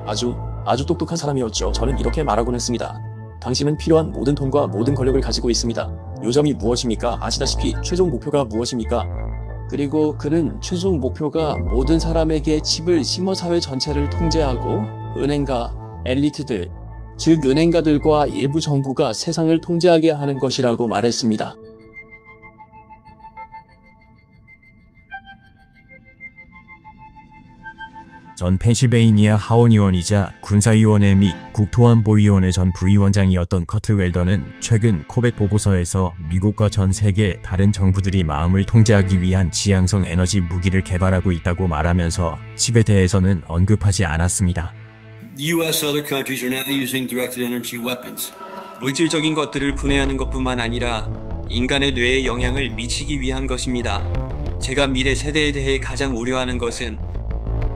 아주 똑똑한 사람이었죠. 저는 이렇게 말하곤 했습니다. 당신은 필요한 모든 돈과 모든 권력을 가지고 있습니다. 요점이 무엇입니까? 아시다시피 최종 목표가 무엇입니까? 그리고 그는 최종 목표가 모든 사람에게 칩을 심어 사회 전체를 통제하고 은행가, 엘리트들, 즉 은행가들과 일부 정부가 세상을 통제하게 하는 것이라고 말했습니다. 전 펜실베이니아 하원의원이자 군사위원회 및 국토안보위원회 전 부위원장이었던 커트 웰더는 최근 코벳 보고서에서 미국과 전 세계 다른 정부들이 마음을 통제하기 위한 지향성 에너지 무기를 개발하고 있다고 말하면서 칩에 대해서는 언급하지 않았습니다. The U.S. and other countries are now using directed energy weapons. 물질적인 것들을 분해하는 것뿐만 아니라 인간의 뇌에 영향을 미치기 위한 것입니다. 제가 미래 세대에 대해 가장 우려하는 것은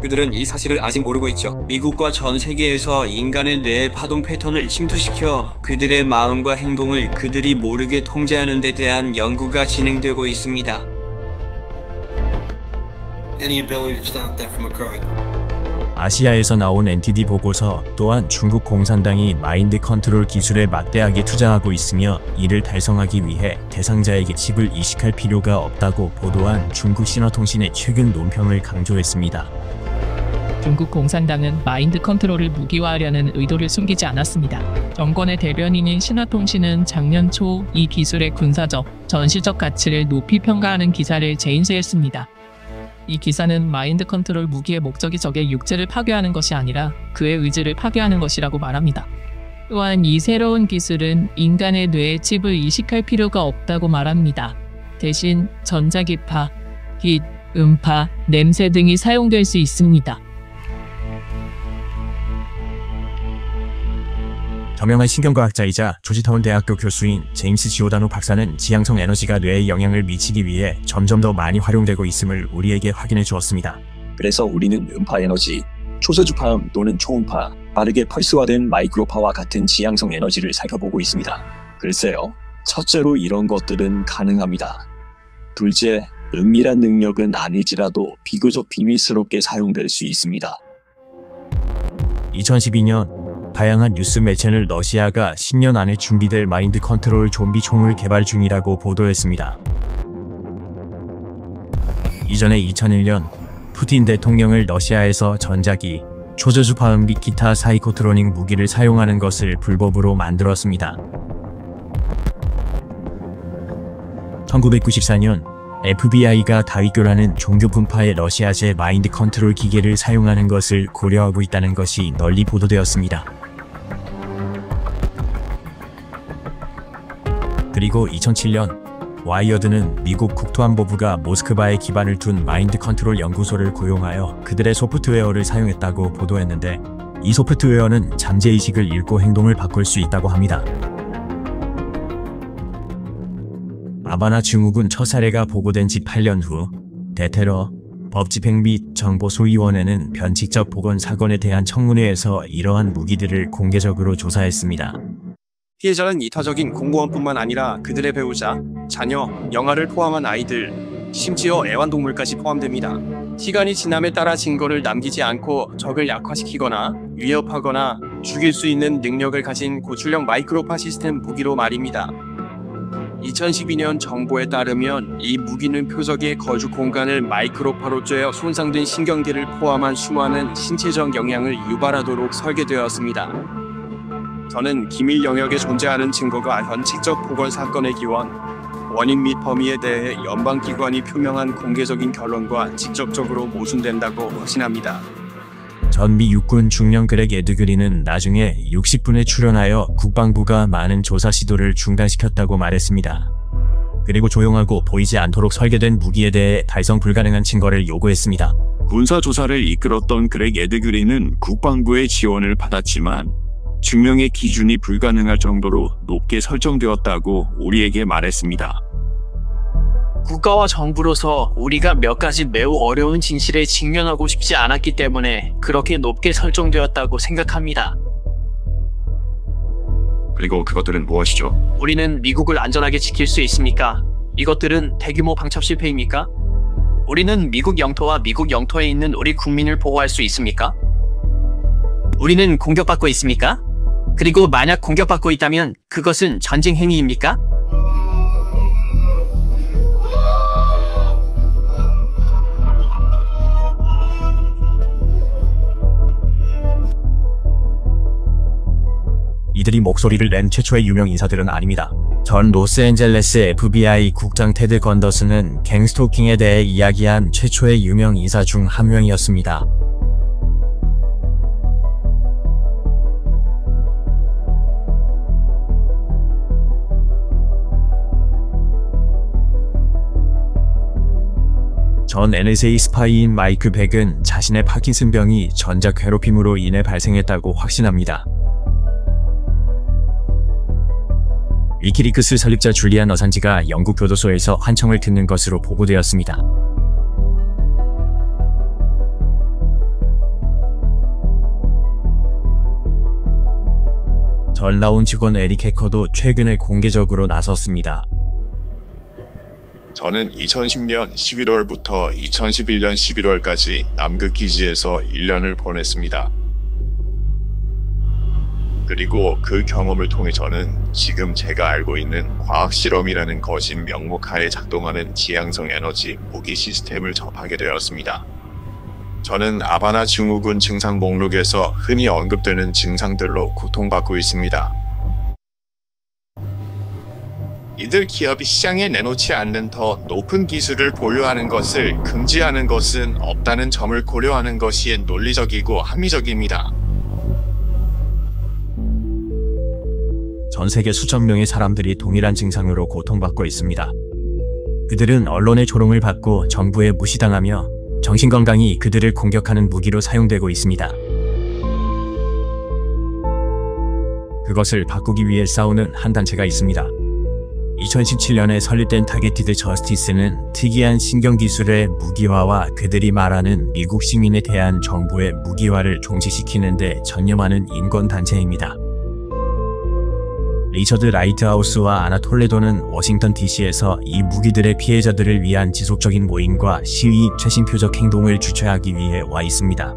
그들은 이 사실을 아직 모르고 있죠. 미국과 전 세계에서 인간의 뇌의 파동 패턴을 침투시켜 그들의 마음과 행동을 그들이 모르게 통제하는 데 대한 연구가 진행되고 있습니다. Any ability to stop that from occurring. 아시아에서 나온 NTD 보고서 또한 중국 공산당이 마인드 컨트롤 기술에 막대하게 투자하고 있으며 이를 달성하기 위해 대상자에게 칩을 이식할 필요가 없다고 보도한 중국 신화통신의 최근 논평을 강조했습니다. 중국 공산당은 마인드 컨트롤을 무기화하려는 의도를 숨기지 않았습니다. 정권의 대변인인 신화통신은 작년 초 이 기술의 군사적, 전시적 가치를 높이 평가하는 기사를 재인쇄했습니다. 이 기사는 마인드 컨트롤 무기의 목적이 적의 육체를 파괴하는 것이 아니라 그의 의지를 파괴하는 것이라고 말합니다. 또한 이 새로운 기술은 인간의 뇌에 칩을 이식할 필요가 없다고 말합니다. 대신 전자기파, 빛, 음파, 냄새 등이 사용될 수 있습니다. 저명한 신경과학자이자 조지타운 대학교 교수인 제임스 지오다노 박사는 지향성 에너지가 뇌에 영향을 미치기 위해 점점 더 많이 활용되고 있음을 우리에게 확인해 주었습니다. 그래서 우리는 음파 에너지, 초저주파음 또는 초음파, 빠르게 펄스화된 마이크로파와 같은 지향성 에너지를 살펴보고 있습니다. 글쎄요, 첫째로 이런 것들은 가능합니다. 둘째, 은밀한 능력은 아닐지라도 비교적 비밀스럽게 사용될 수 있습니다. 2012년 다양한 뉴스 매체는 러시아가 10년 안에 준비될 마인드 컨트롤 좀비 총을 개발 중이라고 보도했습니다. 이전에 2001년 푸틴 대통령을 러시아에서 전자기, 초저주파음 및 기타 사이코트로닉 무기를 사용하는 것을 불법으로 만들었습니다. 1994년 FBI가 다윗교라는 종교 분파의 러시아제 마인드 컨트롤 기계를 사용하는 것을 고려하고 있다는 것이 널리 보도되었습니다. 그리고 2007년 와이어드는 미국 국토안보부가 모스크바에 기반을 둔 마인드 컨트롤 연구소를 고용하여 그들의 소프트웨어를 사용했다고 보도했는데 이 소프트웨어는 잠재의식을 읽고 행동을 바꿀 수 있다고 합니다. 아바나 증후군 첫 사례가 보고된 지 8년 후 대테러, 법집행 및 정보소위원회는 변칙적 보건 사건에 대한 청문회에서 이러한 무기들을 공개적으로 조사했습니다. 피해자는 이타적인 공무원뿐만 아니라 그들의 배우자, 자녀, 영아를 포함한 아이들, 심지어 애완동물까지 포함됩니다. 시간이 지남에 따라 증거를 남기지 않고 적을 약화시키거나 위협하거나 죽일 수 있는 능력을 가진 고출력 마이크로파 시스템 무기로 말입니다. 2012년 정보에 따르면 이 무기는 표적의 거주 공간을 마이크로파로 쬐어 손상된 신경계를 포함한 수많은 신체적 영향을 유발하도록 설계되었습니다. 저는 기밀 영역에 존재하는 증거가 변칙적 보건 사건의 기원, 원인 및 범위에 대해 연방기관이 표명한 공개적인 결론과 직접적으로 모순된다고 확신합니다. 전 미 육군 중령 그렉 에드그리는 나중에 60분에 출연하여 국방부가 많은 조사 시도를 중단시켰다고 말했습니다. 그리고 조용하고 보이지 않도록 설계된 무기에 대해 달성 불가능한 증거를 요구했습니다. 군사조사를 이끌었던 그렉 에드그리는 국방부의 지원을 받았지만 증명의 기준이 불가능할 정도로 높게 설정되었다고 우리에게 말했습니다. 국가와 정부로서 우리가 몇 가지 매우 어려운 진실에 직면하고 싶지 않았기 때문에 그렇게 높게 설정되었다고 생각합니다. 그리고 그것들은 무엇이죠? 우리는 미국을 안전하게 지킬 수 있습니까? 이것들은 대규모 방첩 실패입니까? 우리는 미국 영토와 미국 영토에 있는 우리 국민을 보호할 수 있습니까? 우리는 공격받고 있습니까? 그리고 만약 공격받고 있다면 그것은 전쟁 행위입니까? 이들이 목소리를 낸 최초의 유명 인사들은 아닙니다. 전 로스앤젤레스 FBI 국장 테드 건더스는 갱스토킹에 대해 이야기한 최초의 유명 인사 중 한 명이었습니다. 전 NSA 스파이인 마이크 백은 자신의 파킨슨병이 전작 괴롭힘으로 인해 발생했다고 확신합니다. 위키리크스 설립자 줄리안 어산지가 영국 교도소에서 환청을 듣는 것으로 보고되었습니다. 전 라온 직원 에릭 해커도 최근에 공개적으로 나섰습니다. 저는 2010년 11월부터 2011년 11월까지 남극 기지에서 1년을 보냈습니다. 그리고 그 경험을 통해 저는 지금 제가 알고 있는 과학실험이라는 거신 명목하에 작동하는 지향성 에너지 무기 시스템을 접하게 되었습니다. 저는 아바나 증후군 증상 목록에서 흔히 언급되는 증상들로 고통받고 있습니다. 이들 기업이 시장에 내놓지 않는 더 높은 기술을 보유하는 것을 금지하는 것은 없다는 점을 고려하는 것이 논리적이고 합리적입니다. 전 세계 수천 명의 사람들이 동일한 증상으로 고통받고 있습니다. 그들은 언론의 조롱을 받고 정부에 무시당하며 정신건강이 그들을 공격하는 무기로 사용되고 있습니다. 그것을 바꾸기 위해 싸우는 한 단체가 있습니다. 2017년에 설립된 타겟티드 저스티스는 특이한 신경기술의 무기화와 그들이 말하는 미국 시민에 대한 정부의 무기화를 종식시키는 데 전념하는 인권단체입니다. 리처드 라이트하우스와 아나 톨레도는 워싱턴 DC에서 이 무기들의 피해자들을 위한 지속적인 모임과 시위, 최신 표적 행동을 주최하기 위해 와 있습니다.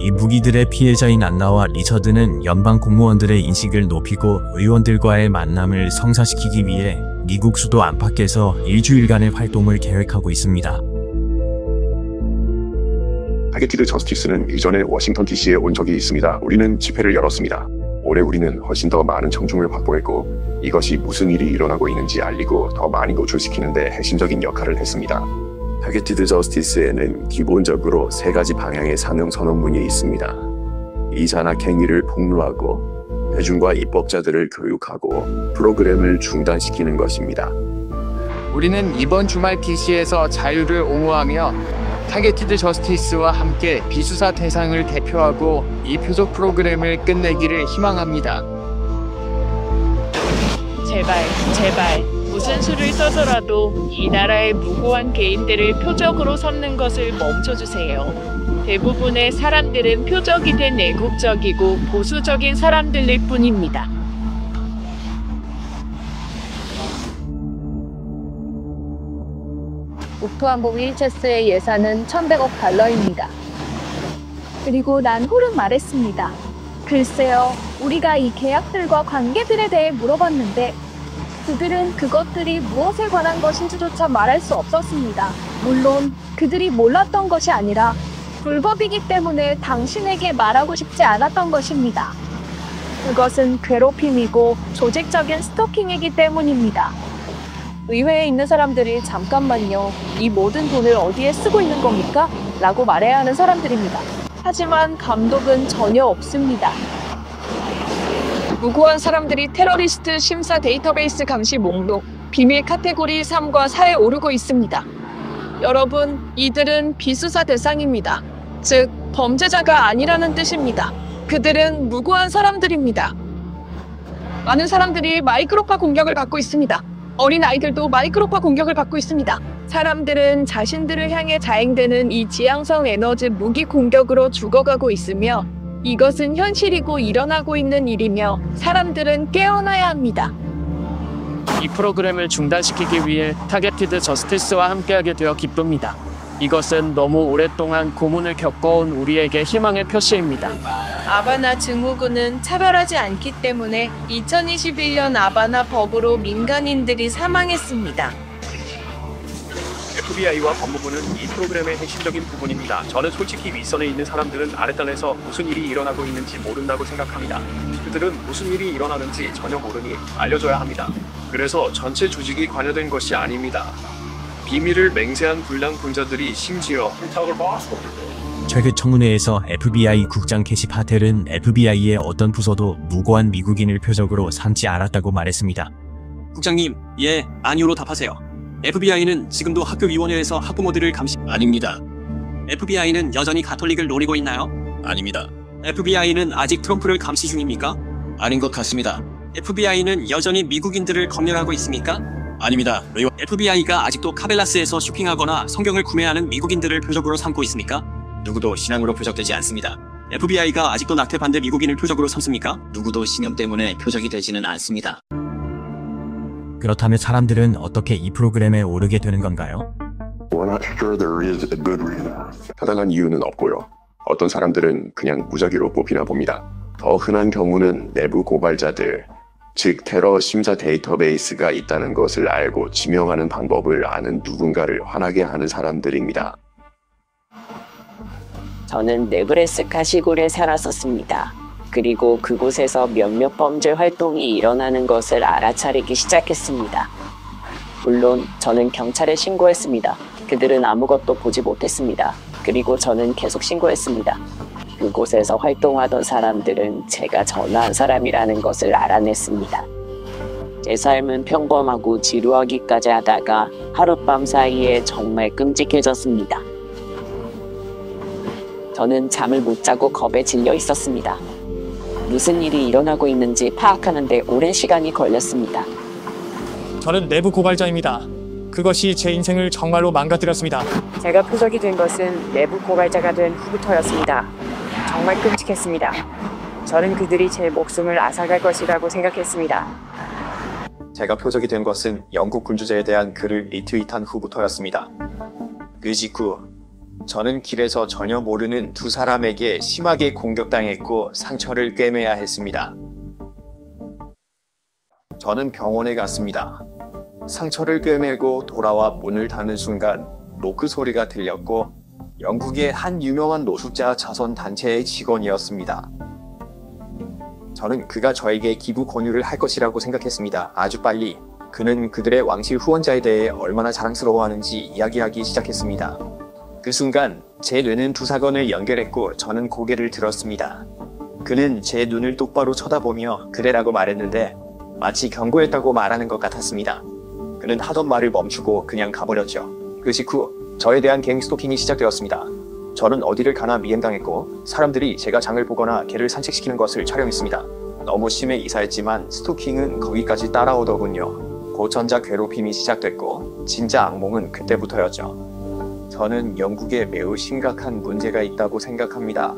이 무기들의 피해자인 안나와 리처드는 연방 공무원들의 인식을 높이고 의원들과의 만남을 성사시키기 위해 미국 수도 안팎에서 일주일간의 활동을 계획하고 있습니다. 타겟티드 저스티스는 이전에 워싱턴 DC에 온 적이 있습니다. 우리는 집회를 열었습니다. 올해 우리는 훨씬 더 많은 청중을 확보했고 이것이 무슨 일이 일어나고 있는지 알리고 더 많이 노출시키는 데 핵심적인 역할을 했습니다. 타겟티드 저스티스에는 기본적으로 세 가지 방향의 사명 선언문이 있습니다. 이 잔악 행위를 폭로하고 대중과 입법자들을 교육하고 프로그램을 중단시키는 것입니다. 우리는 이번 주말 DC에서 자유를 옹호하며 타겟티드 저스티스와 함께 비수사 대상을 대표하고 이 표적 프로그램을 끝내기를 희망합니다. 제발 무슨 수를 써서라도 이 나라의 무고한 개인들을 표적으로 삼는 것을 멈춰주세요. 대부분의 사람들은 표적이된 애국적이고 보수적인 사람들일 뿐입니다. 국토안보 윌체스의 예산은 1,100억 달러입니다. 그리고 난 홀은 말했습니다. 글쎄요, 우리가 이 계약들과 관계들에 대해 물어봤는데 그들은 그것들이 무엇에 관한 것인지조차 말할 수 없었습니다. 물론 그들이 몰랐던 것이 아니라 불법이기 때문에 당신에게 말하고 싶지 않았던 것입니다. 그것은 괴롭힘이고 조직적인 스토킹이기 때문입니다. 의회에 있는 사람들이 잠깐만요. 이 모든 돈을 어디에 쓰고 있는 겁니까? 라고 말해야 하는 사람들입니다. 하지만 감독은 전혀 없습니다. 무고한 사람들이 테러리스트 심사 데이터베이스 감시 목록, 비밀 카테고리 3과 4에 오르고 있습니다. 여러분, 이들은 비수사 대상입니다. 즉, 범죄자가 아니라는 뜻입니다. 그들은 무고한 사람들입니다. 많은 사람들이 마이크로파 공격을 받고 있습니다. 어린 아이들도 마이크로파 공격을 받고 있습니다. 사람들은 자신들을 향해 자행되는 이 지향성 에너지 무기 공격으로 죽어가고 있으며 이것은 현실이고 일어나고 있는 일이며 사람들은 깨어나야 합니다. 이 프로그램을 중단시키기 위해 타겟티드 저스티스와 함께하게 되어 기쁩니다. 이것은 너무 오랫동안 고문을 겪어온 우리에게 희망의 표시입니다. 아바나 증후군은 차별하지 않기 때문에 2021년 아바나 법으로 민간인들이 사망했습니다. FBI와 법무부는 이 프로그램의 핵심적인 부분입니다. 저는 솔직히 윗선에 있는 사람들은 아랫단에서 무슨 일이 일어나고 있는지 모른다고 생각합니다. 그들은 무슨 일이 일어나는지 전혀 모르니 알려줘야 합니다. 그래서 전체 조직이 관여된 것이 아닙니다. 비밀을 맹세한 불량 분자들이 심지어 최근 청문회에서 FBI 국장 캐시 파텔은 FBI의 어떤 부서도 무고한 미국인을 표적으로 삼지 않았다고 말했습니다. 국장님, 예, 아니오로 답하세요. FBI는 지금도 학교위원회에서 학부모들을 감시... 아닙니다. FBI는 여전히 가톨릭을 노리고 있나요? 아닙니다. FBI는 아직 트럼프를 감시 중입니까? 아닌 것 같습니다. FBI는 여전히 미국인들을 검열하고 있습니까? 아닙니다. FBI가 아직도 카벨라스에서 쇼핑하거나 성경을 구매하는 미국인들을 표적으로 삼고 있습니까? 누구도 신앙으로 표적되지 않습니다. FBI가 아직도 낙태 반대 미국인을 표적으로 삼습니까? 누구도 신념 때문에 표적이 되지는 않습니다. 그렇다면 사람들은 어떻게 이 프로그램에 오르게 되는 건가요? 타당한 이유는 없고요. 어떤 사람들은 그냥 무작위로 뽑히나 봅니다. 더 흔한 경우는 내부 고발자들, 즉 테러 심사 데이터베이스가 있다는 것을 알고 지명하는 방법을 아는 누군가를 화나게 하는 사람들입니다. 저는 네브래스카 시골에 살았었습니다. 그리고 그곳에서 몇몇 범죄 활동이 일어나는 것을 알아차리기 시작했습니다. 물론 저는 경찰에 신고했습니다. 그들은 아무것도 보지 못했습니다. 그리고 저는 계속 신고했습니다. 그곳에서 활동하던 사람들은 제가 전화한 사람이라는 것을 알아냈습니다. 제 삶은 평범하고 지루하기까지 하다가 하룻밤 사이에 정말 끔찍해졌습니다. 저는 잠을 못 자고 겁에 질려 있었습니다. 무슨 일이 일어나고 있는지 파악하는 데 오랜 시간이 걸렸습니다. 저는 내부 고발자입니다. 그것이 제 인생을 정말로 망가뜨렸습니다. 제가 표적이 된 것은 내부 고발자가 된 후부터였습니다. 정말 끔찍했습니다. 저는 그들이 제 목숨을 앗아갈 것이라고 생각했습니다. 제가 표적이 된 것은 영국 군주제에 대한 글을 리트윗한 후부터였습니다. 그 직후 저는 길에서 전혀 모르는 두 사람에게 심하게 공격당했고 상처를 꿰매야 했습니다. 저는 병원에 갔습니다. 상처를 꿰매고 돌아와 문을 닫는 순간 노크 소리가 들렸고 영국의 한 유명한 노숙자 자선 단체의 직원이었습니다. 저는 그가 저에게 기부 권유를 할 것이라고 생각했습니다. 아주 빨리 그는 그들의 왕실 후원자에 대해 얼마나 자랑스러워하는지 이야기하기 시작했습니다. 그 순간 제 뇌는 두 사건을 연결했고 저는 고개를 들었습니다. 그는 제 눈을 똑바로 쳐다보며 그래라고 말했는데 마치 경고했다고 말하는 것 같았습니다. 그는 하던 말을 멈추고 그냥 가버렸죠. 그 직후 저에 대한 갱 스토킹이 시작되었습니다. 저는 어디를 가나 미행당했고 사람들이 제가 장을 보거나 개를 산책시키는 것을 촬영했습니다. 너무 심해 이사했지만 스토킹은 거기까지 따라오더군요. 고전자 괴롭힘이 시작됐고 진짜 악몽은 그때부터였죠. 저는 영국에 매우 심각한 문제가 있다고 생각합니다.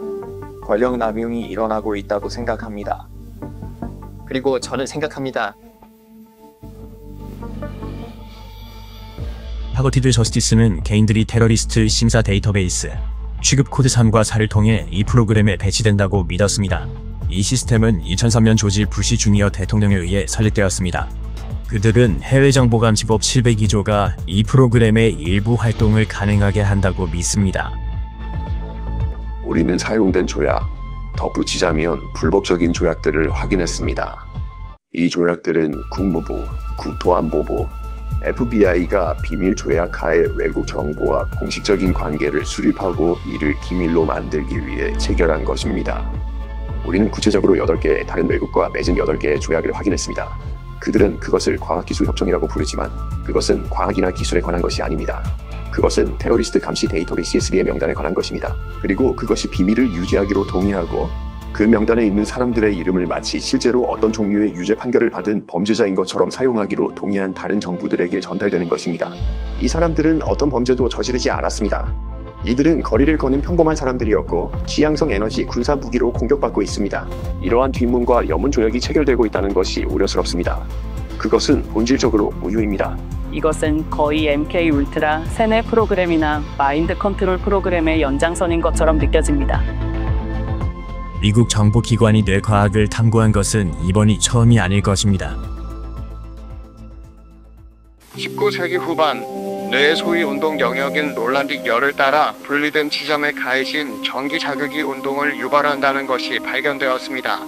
권력 남용이 일어나고 있다고 생각합니다. 그리고 저는 생각합니다. 타겟티드 저스티스는 개인들이 테러리스트 심사 데이터베이스, 취급 코드 3과 4를 통해 이 프로그램에 배치된다고 믿었습니다. 이 시스템은 2003년 조지 부시 주니어 대통령에 의해 설립되었습니다. 그들은 해외정보감시법 702조가 이 프로그램의 일부 활동을 가능하게 한다고 믿습니다. 우리는 사용된 조약, 덧붙이자면 불법적인 조약들을 확인했습니다. 이 조약들은 국무부, 국토안보부, FBI가 비밀 조약하에 외국 정보와 공식적인 관계를 수립하고 이를 기밀로 만들기 위해 체결한 것입니다. 우리는 구체적으로 8개의 다른 외국과 맺은 8개의 조약을 확인했습니다. 그들은 그것을 과학기술협정이라고 부르지만 그것은 과학이나 기술에 관한 것이 아닙니다. 그것은 테러리스트 감시 데이터베이스 CSB의 명단에 관한 것입니다. 그리고 그것이 비밀을 유지하기로 동의하고 그 명단에 있는 사람들의 이름을 마치 실제로 어떤 종류의 유죄 판결을 받은 범죄자인 것처럼 사용하기로 동의한 다른 정부들에게 전달되는 것입니다. 이 사람들은 어떤 범죄도 저지르지 않았습니다. 이들은 거리를 거는 평범한 사람들이었고 지향성 에너지 군사 무기로 공격받고 있습니다. 이러한 뒷문과 여문 조약이 체결되고 있다는 것이 우려스럽습니다. 그것은 본질적으로 무효입니다. 이것은 거의 MK 울트라 세뇌 프로그램이나 마인드 컨트롤 프로그램의 연장선인 것처럼 느껴집니다. 미국 정보기관이 뇌과학을 탐구한 것은 이번이 처음이 아닐 것입니다. 19세기 후반 뇌의 소위 운동 영역인 롤란딕 열을 따라 분리된 지점에 가해진 전기 자극이 운동을 유발한다는 것이 발견되었습니다.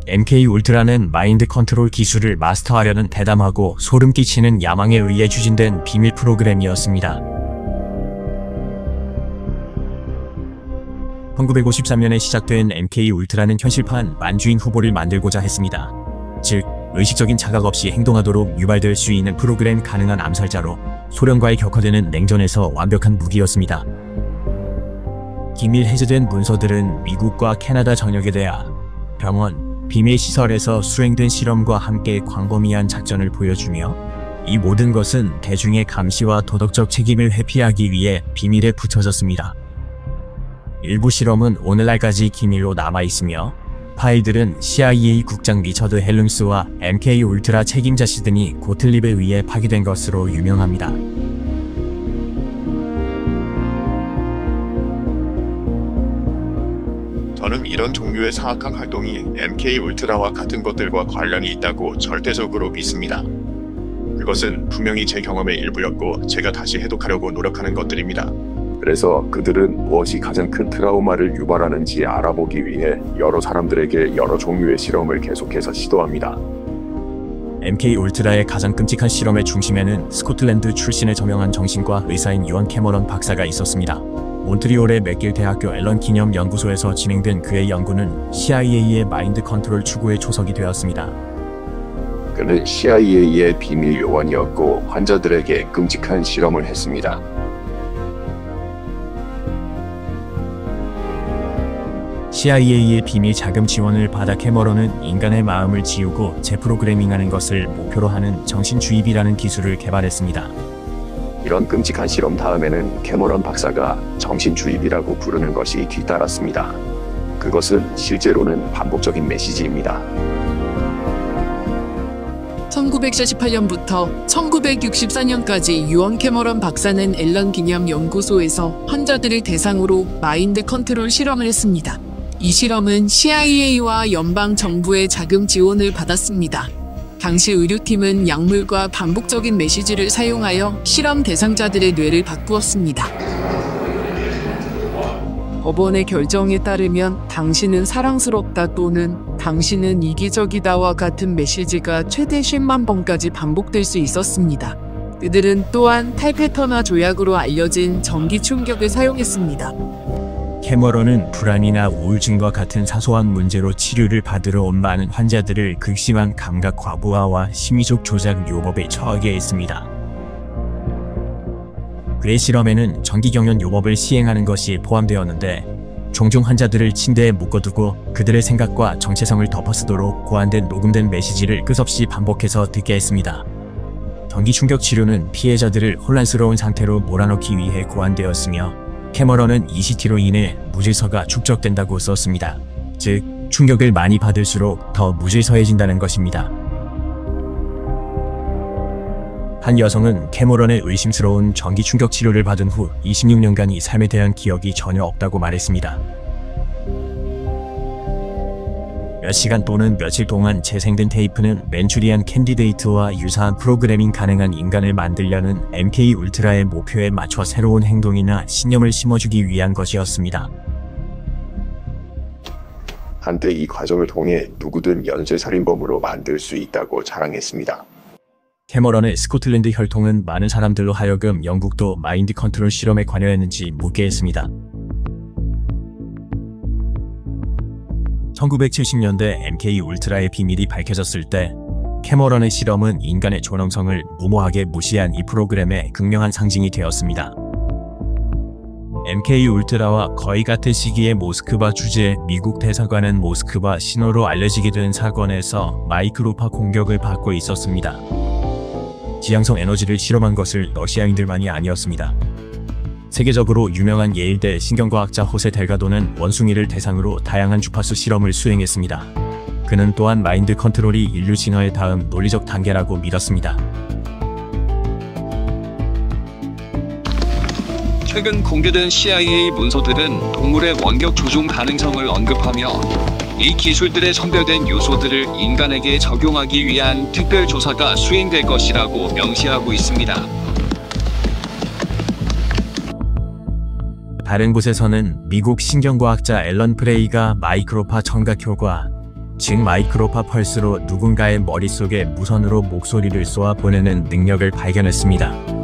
MK 울트라는 마인드 컨트롤 기술을 마스터하려는 대담하고 소름 끼치는 야망에 의해 추진된 비밀 프로그램이었습니다. 1953년에 시작된 MK 울트라는 현실판 만주인 후보를 만들고자 했습니다. 즉, 의식적인 자각 없이 행동하도록 유발될 수 있는 프로그램 가능한 암살자로 소련과의 격화되는 냉전에서 완벽한 무기였습니다. 기밀 해제된 문서들은 미국과 캐나다 전역에 대하 병원, 비밀 시설에서 수행된 실험과 함께 광범위한 작전을 보여주며 이 모든 것은 대중의 감시와 도덕적 책임을 회피하기 위해 비밀에 붙여졌습니다. 일부 실험은 오늘날까지 기밀로 남아있으며 파일들은 CIA 국장 리처드 헬름스와 MK 울트라 책임자 시드니 고틀립에 의해 파기된 것으로 유명합니다. 저는 이런 종류의 사악한 활동이 MK 울트라와 같은 것들과 관련이 있다고 절대적으로 믿습니다. 그것은 분명히 제 경험의 일부였고 제가 다시 해독하려고 노력하는 것들입니다. 그래서 그들은 무엇이 가장 큰 트라우마를 유발하는지 알아보기 위해 여러 사람들에게 여러 종류의 실험을 계속해서 시도합니다. MK 울트라의 가장 끔찍한 실험의 중심에는 스코틀랜드 출신의 저명한 정신과 의사인 유언 캐머런 박사가 있었습니다. 몬트리올의 맥길 대학교 앨런 기념 연구소에서 진행된 그의 연구는 CIA의 마인드 컨트롤 추구의 초석이 되었습니다. 그는 CIA의 비밀 요원이었고 환자들에게 끔찍한 실험을 했습니다. CIA의 비밀 자금 지원을 받아 캐머런은 인간의 마음을 지우고 재프로그래밍하는 것을 목표로 하는 정신주입이라는 기술을 개발했습니다. 이런 끔찍한 실험 다음에는 캐머런 박사가 정신주입이라고 부르는 것이 뒤따랐습니다. 그것은 실제로는 반복적인 메시지입니다. 1948년부터 1964년까지 유언 캐머런 박사는 앨런 기념 연구소에서 환자들을 대상으로 마인드 컨트롤 실험을 했습니다. 이 실험은 CIA와 연방 정부의 자금 지원을 받았습니다. 당시 의료팀은 약물과 반복적인 메시지를 사용하여 실험 대상자들의 뇌를 바꾸었습니다. 법원의 결정에 따르면 당신은 사랑스럽다 또는 당신은 이기적이다와 같은 메시지가 최대 10만 번까지 반복될 수 있었습니다. 그들은 또한 탈페터나 조약으로 알려진 전기 충격을 사용했습니다. 캐머런은 불안이나 우울증과 같은 사소한 문제로 치료를 받으러 온 많은 환자들을 극심한 감각 과부하와 심리적 조작 요법에 처하게 했습니다. 그의 실험에는 전기경련 요법을 시행하는 것이 포함되었는데 종종 환자들을 침대에 묶어두고 그들의 생각과 정체성을 덮어쓰도록 고안된 녹음된 메시지를 끝없이 반복해서 듣게 했습니다. 전기 충격 치료는 피해자들을 혼란스러운 상태로 몰아넣기 위해 고안되었으며 캐머런은 ECT로 인해 무질서가 축적된다고 썼습니다. 즉, 충격을 많이 받을수록 더 무질서해진다는 것입니다. 한 여성은 캐머런의 의심스러운 전기 충격 치료를 받은 후 26년간이 삶에 대한 기억이 전혀 없다고 말했습니다. 몇 시간 또는 며칠 동안 재생된 테이프는 맨추리안 캔디데이트와 유사한 프로그래밍 가능한 인간을 만들려는 MK 울트라의 목표에 맞춰 새로운 행동이나 신념을 심어주기 위한 것이었습니다. 한때 이 과정을 통해 누구든 연쇄살인범으로 만들 수 있다고 자랑했습니다. 캐머런의 스코틀랜드 혈통은 많은 사람들로 하여금 영국도 마인드 컨트롤 실험에 관여했는지 묻게 했습니다. 1970년대 MK 울트라의 비밀이 밝혀졌을 때 캐머런의 실험은 인간의 존엄성을 무모하게 무시한 이 프로그램의 극명한 상징이 되었습니다. MK 울트라와 거의 같은 시기에 모스크바 주재 미국 대사관은 모스크바 신호로 알려지게 된 사건에서 마이크로파 공격을 받고 있었습니다. 지향성 에너지를 실험한 것을 러시아인들만이 아니었습니다. 세계적으로 유명한 예일대 신경과학자 호세 델가도는 원숭이를 대상으로 다양한 주파수 실험을 수행했습니다. 그는 또한 마인드 컨트롤이 인류 진화의 다음 논리적 단계라고 믿었습니다. 최근 공개된 CIA 문서들은 동물의 원격 조종 가능성을 언급하며 이 기술들의 선별된 요소들을 인간에게 적용하기 위한 특별 조사가 수행될 것이라고 명시하고 있습니다. 다른 곳에서는 미국 신경과학자 앨런 프레이가 마이크로파 청각 효과, 즉 마이크로파 펄스로 누군가의 머릿속에 무선으로 목소리를 쏘아 보내는 능력을 발견했습니다.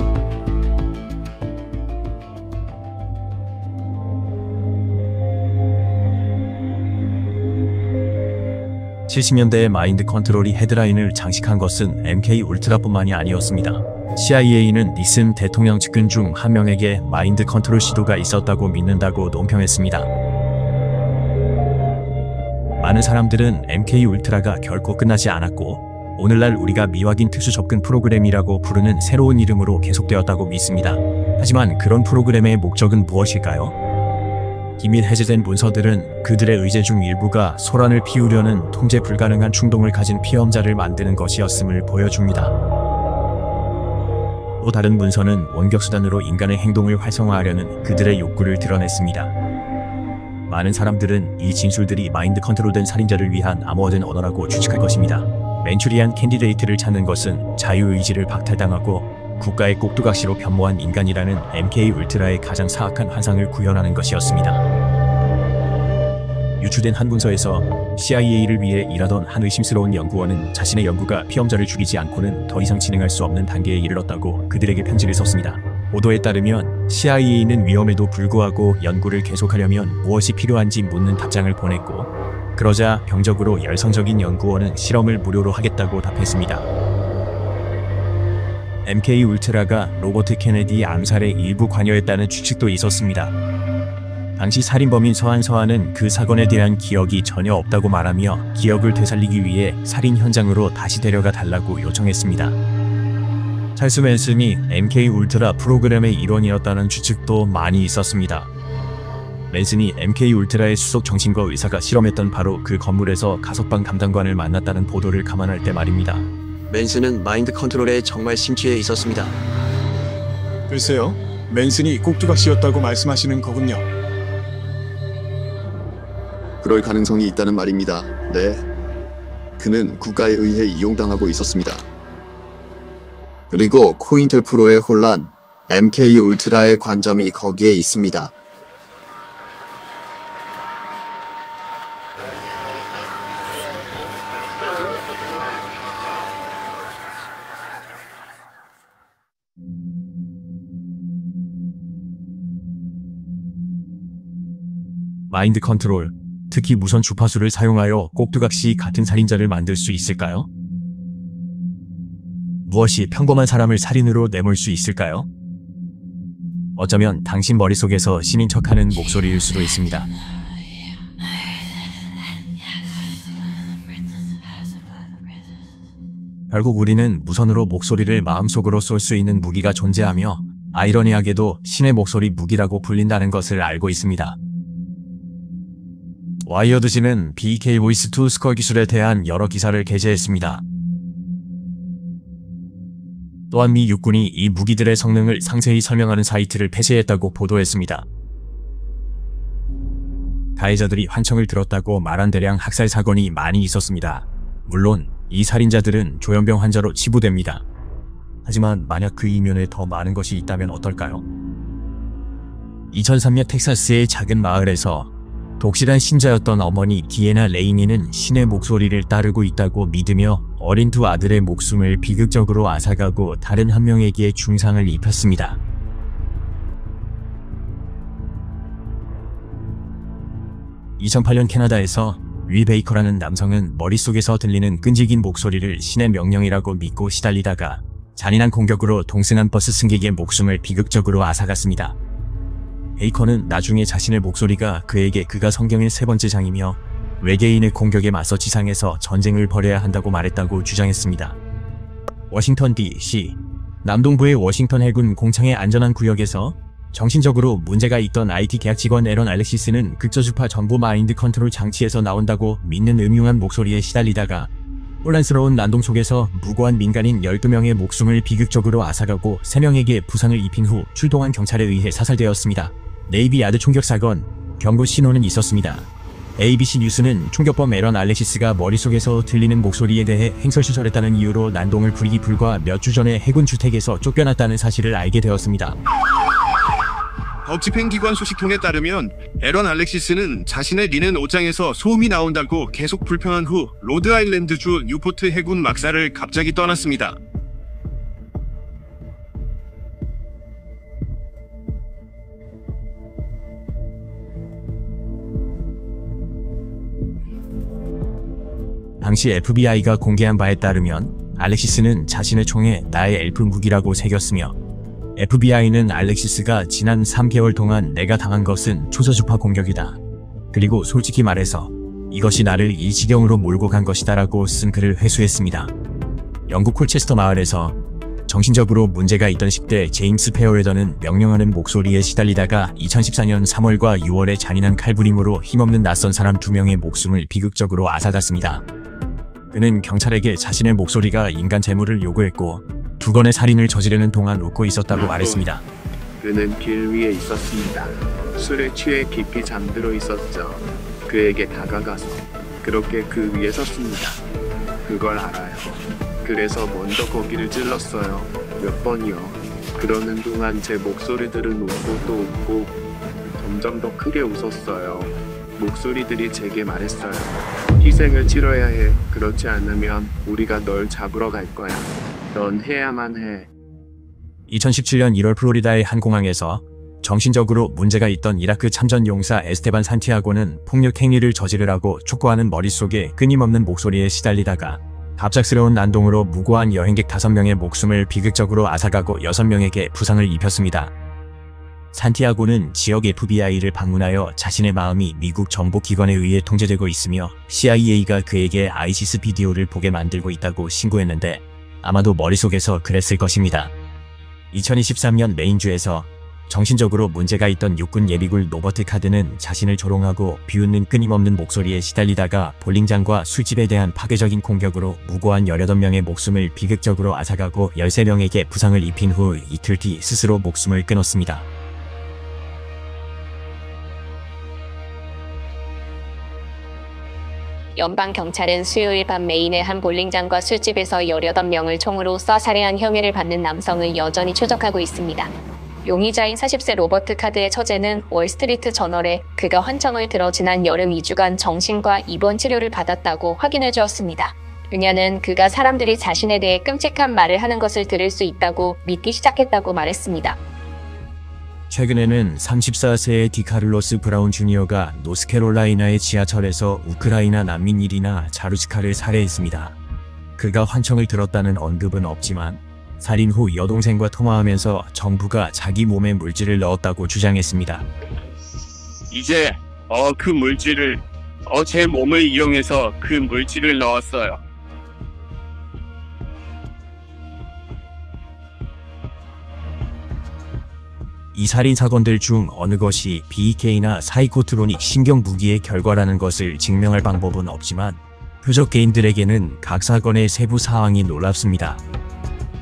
(70년대의) 마인드 컨트롤이 헤드라인을 장식한 것은 MK 울트라뿐만이 아니었습니다. CIA는 닉슨 대통령 측근 중 한 명에게 마인드 컨트롤 시도가 있었다고 믿는다고 논평했습니다. 많은 사람들은 MK 울트라가 결코 끝나지 않았고 오늘날 우리가 미확인 특수 접근 프로그램이라고 부르는 새로운 이름으로 계속되었다고 믿습니다. 하지만 그런 프로그램의 목적은 무엇일까요? 기밀 해제된 문서들은 그들의 의제 중 일부가 소란을 피우려는 통제 불가능한 충동을 가진 피험자를 만드는 것이었음을 보여줍니다. 또 다른 문서는 원격수단으로 인간의 행동을 활성화하려는 그들의 욕구를 드러냈습니다. 많은 사람들은 이 진술들이 마인드 컨트롤된 살인자를 위한 암호화된 언어라고 추측할 것입니다. 맨추리안 캔디데이트를 찾는 것은 자유의지를 박탈당하고 국가의 꼭두각시로 변모한 인간이라는 MK 울트라의 가장 사악한 환상을 구현하는 것이었습니다. 유출된 한 문서에서 CIA를 위해 일하던 한 의심스러운 연구원은 자신의 연구가 피험자를 죽이지 않고는 더 이상 진행할 수 없는 단계에 이르렀다고 그들에게 편지를 썼습니다. 보도에 따르면 CIA는 위험에도 불구하고 연구를 계속하려면 무엇이 필요한지 묻는 답장을 보냈고, 그러자 병적으로 열성적인 연구원은 실험을 무료로 하겠다고 답했습니다. MK 울트라가 로버트 케네디 암살에 일부 관여했다는 추측도 있었습니다. 당시 살인범인 서한은 그 사건에 대한 기억이 전혀 없다고 말하며 기억을 되살리기 위해 살인 현장으로 다시 데려가 달라고 요청했습니다. 찰스 맨슨이 MK 울트라 프로그램의 일원이었다는 추측도 많이 있었습니다. 맨슨이 MK 울트라의 수석 정신과 의사가 실험했던 바로 그 건물에서 가석방 담당관을 만났다는 보도를 감안할 때 말입니다. 맨슨은 마인드 컨트롤에 정말 심취해 있었습니다. 글쎄요, 맨슨이 꼭두각시였다고 말씀하시는 거군요. 그럴 가능성이 있다는 말입니다. 네. 그는 국가에 의해 이용당하고 있었습니다. 그리고 코인텔프로의 혼란, MK 울트라의 관점이 거기에 있습니다. 마인드 컨트롤, 특히 무선 주파수를 사용하여 꼭두각시 같은 살인자를 만들 수 있을까요? 무엇이 평범한 사람을 살인으로 내몰 수 있을까요? 어쩌면 당신 머릿속에서 신인 척하는 목소리일 수도 있습니다. 결국 우리는 무선으로 목소리를 마음속으로 쏠 수 있는 무기가 존재하며 아이러니하게도 신의 목소리 무기라고 불린다는 것을 알고 있습니다. 와이어드지는 BK 보이스 투 스컬 기술에 대한 여러 기사를 게재했습니다. 또한 미 육군이 이 무기들의 성능을 상세히 설명하는 사이트를 폐쇄했다고 보도했습니다. 가해자들이 환청을 들었다고 말한 대량 학살 사건이 많이 있었습니다. 물론 이 살인자들은 조현병 환자로 치부됩니다. 하지만 만약 그 이면에 더 많은 것이 있다면 어떨까요? 2003년 텍사스의 작은 마을에서 독실한 신자였던 어머니 디애나 레이니는 신의 목소리를 따르고 있다고 믿으며 어린 두 아들의 목숨을 비극적으로 앗아가고 다른 한 명에게 중상을 입혔습니다. (2008년) 캐나다에서 윌 베이커라는 남성은 머릿속에서 들리는 끈질긴 목소리를 신의 명령이라고 믿고 시달리다가 잔인한 공격으로 동승한 버스 승객의 목숨을 비극적으로 앗아갔습니다. 베이커는 나중에 자신의 목소리가 그에게 그가 성경의 3번째 장이며 외계인의 공격에 맞서 지상에서 전쟁을 벌여야 한다고 말했다고 주장했습니다. 워싱턴 DC 남동부의 워싱턴 해군 공창의 안전한 구역에서 정신적으로 문제가 있던 IT 계약 직원 에런 알렉시스는 극저주파 정보 마인드 컨트롤 장치에서 나온다고 믿는 음흉한 목소리에 시달리다가 혼란스러운 난동 속에서 무고한 민간인 12명의 목숨을 비극적으로 앗아가고 3명에게 부상을 입힌 후 출동한 경찰에 의해 사살되었습니다. 네이비 야드 총격 사건, 경고 신호는 있었습니다. ABC 뉴스는 총격범 에런 알렉시스가 머릿속에서 들리는 목소리에 대해 횡설수설했다는 이유로 난동을 부리기 불과 몇 주 전에 해군 주택에서 쫓겨났다는 사실을 알게 되었습니다. 법집행기관 소식통에 따르면 에런 알렉시스는 자신의 리넨 옷장에서 소음이 나온다고 계속 불평한 후 로드아일랜드주 뉴포트 해군 막사를 갑자기 떠났습니다. 당시 FBI가 공개한 바에 따르면 알렉시스는 자신의 총에 나의 엘프 무기라고 새겼으며 FBI는 알렉시스가 지난 3개월 동안 내가 당한 것은 초저주파 공격이다. 그리고 솔직히 말해서 이것이 나를 이 지경으로 몰고 간 것이다 라고 쓴 글을 회수했습니다. 영국 콜체스터 마을에서 정신적으로 문제가 있던 10대 제임스 페어웨더는 명령하는 목소리에 시달리다가 2014년 3월과 6월에 잔인한 칼부림으로 힘없는 낯선 사람 2명의 목숨을 비극적으로 앗아갔습니다. 그는 경찰에게 자신의 목소리가 인간 재물을 요구했고 2건의 살인을 저지르는 동안 웃고 있었다고 말했습니다. 그는 길 위에 있었습니다. 술에 취해 깊이 잠들어 있었죠. 그에게 다가가서 그렇게 그 위에 섰습니다. 그걸 알아요. 그래서 먼저 거기를 찔렀어요. 몇 번이요. 그러는 동안 제 목소리들은 웃고 또 웃고 점점 더 크게 웃었어요. 목소리들이 제게 말했어요. 희생을 치러야 해. 그렇지 않으면 우리가 널 잡으러 갈 거야. 넌 해야만 해. 2017년 1월 플로리다의 한 공항에서 정신적으로 문제가 있던 이라크 참전 용사 에스테반 산티아고는 폭력 행위를 저지르라고 촉구하는 머릿속에 끊임없는 목소리에 시달리다가 갑작스러운 난동으로 무고한 여행객 5명의 목숨을 비극적으로 앗아가고 6명에게 부상을 입혔습니다. 산티아고는 지역 FBI를 방문하여 자신의 마음이 미국 정보기관에 의해 통제되고 있으며 CIA가 그에게 아이시스 비디오를 보게 만들고 있다고 신고했는데 아마도 머릿속에서 그랬을 것입니다. 2023년 메인주에서 정신적으로 문제가 있던 육군 예비군 로버트 카드는 자신을 조롱하고 비웃는 끊임없는 목소리에 시달리다가 볼링장과 술집에 대한 파괴적인 공격으로 무고한 18명의 목숨을 비극적으로 앗아가고 13명에게 부상을 입힌 후 이틀 뒤 스스로 목숨을 끊었습니다. 연방경찰은 수요일 밤 메인의 한 볼링장과 술집에서 18명을 총으로 쏴 살해한 혐의를 받는 남성을 여전히 추적하고 있습니다. 용의자인 40세 로버트 카드의 처제는 월스트리트 저널에 그가 환청을 들어 지난 여름 2주간 정신과 입원 치료를 받았다고 확인해 주었습니다. 그녀는 그가 사람들이 자신에 대해 끔찍한 말을 하는 것을 들을 수 있다고 믿기 시작했다고 말했습니다. 최근에는 34세의 디카를로스 브라운 주니어가 노스캐롤라이나의 지하철에서 우크라이나 난민 이리나 자루츠카를 살해했습니다. 그가 환청을 들었다는 언급은 없지만 살인 후 여동생과 통화하면서 정부가 자기 몸에 물질을 넣었다고 주장했습니다. 이제 그 물질을 제 몸을 이용해서 그 물질을 넣었어요. 이 살인 사건들 중 어느 것이 BEK나 사이코트로닉 신경무기의 결과라는 것을 증명할 방법은 없지만 표적 개인들에게는 각 사건의 세부 사항이 놀랍습니다.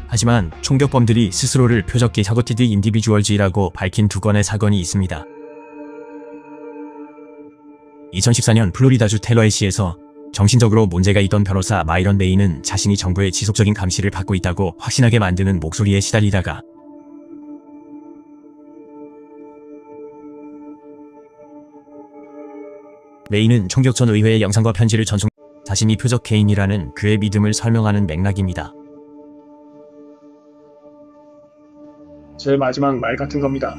하지만 총격범들이 스스로를 표적계 사고티드 인디비주얼즈라고 밝힌 2건의 사건이 있습니다. 2014년 플로리다주 텔러에시에서 정신적으로 문제가 있던 변호사 마이런 메이는 자신이 정부의 지속적인 감시를 받고 있다고 확신하게 만드는 목소리에 시달리다가 메이는 총격 전 의회의 영상과 편지를 전송, 자신이 표적 개인이라는 그의 믿음을 설명하는 맥락입니다. 제 마지막 말 같은 겁니다.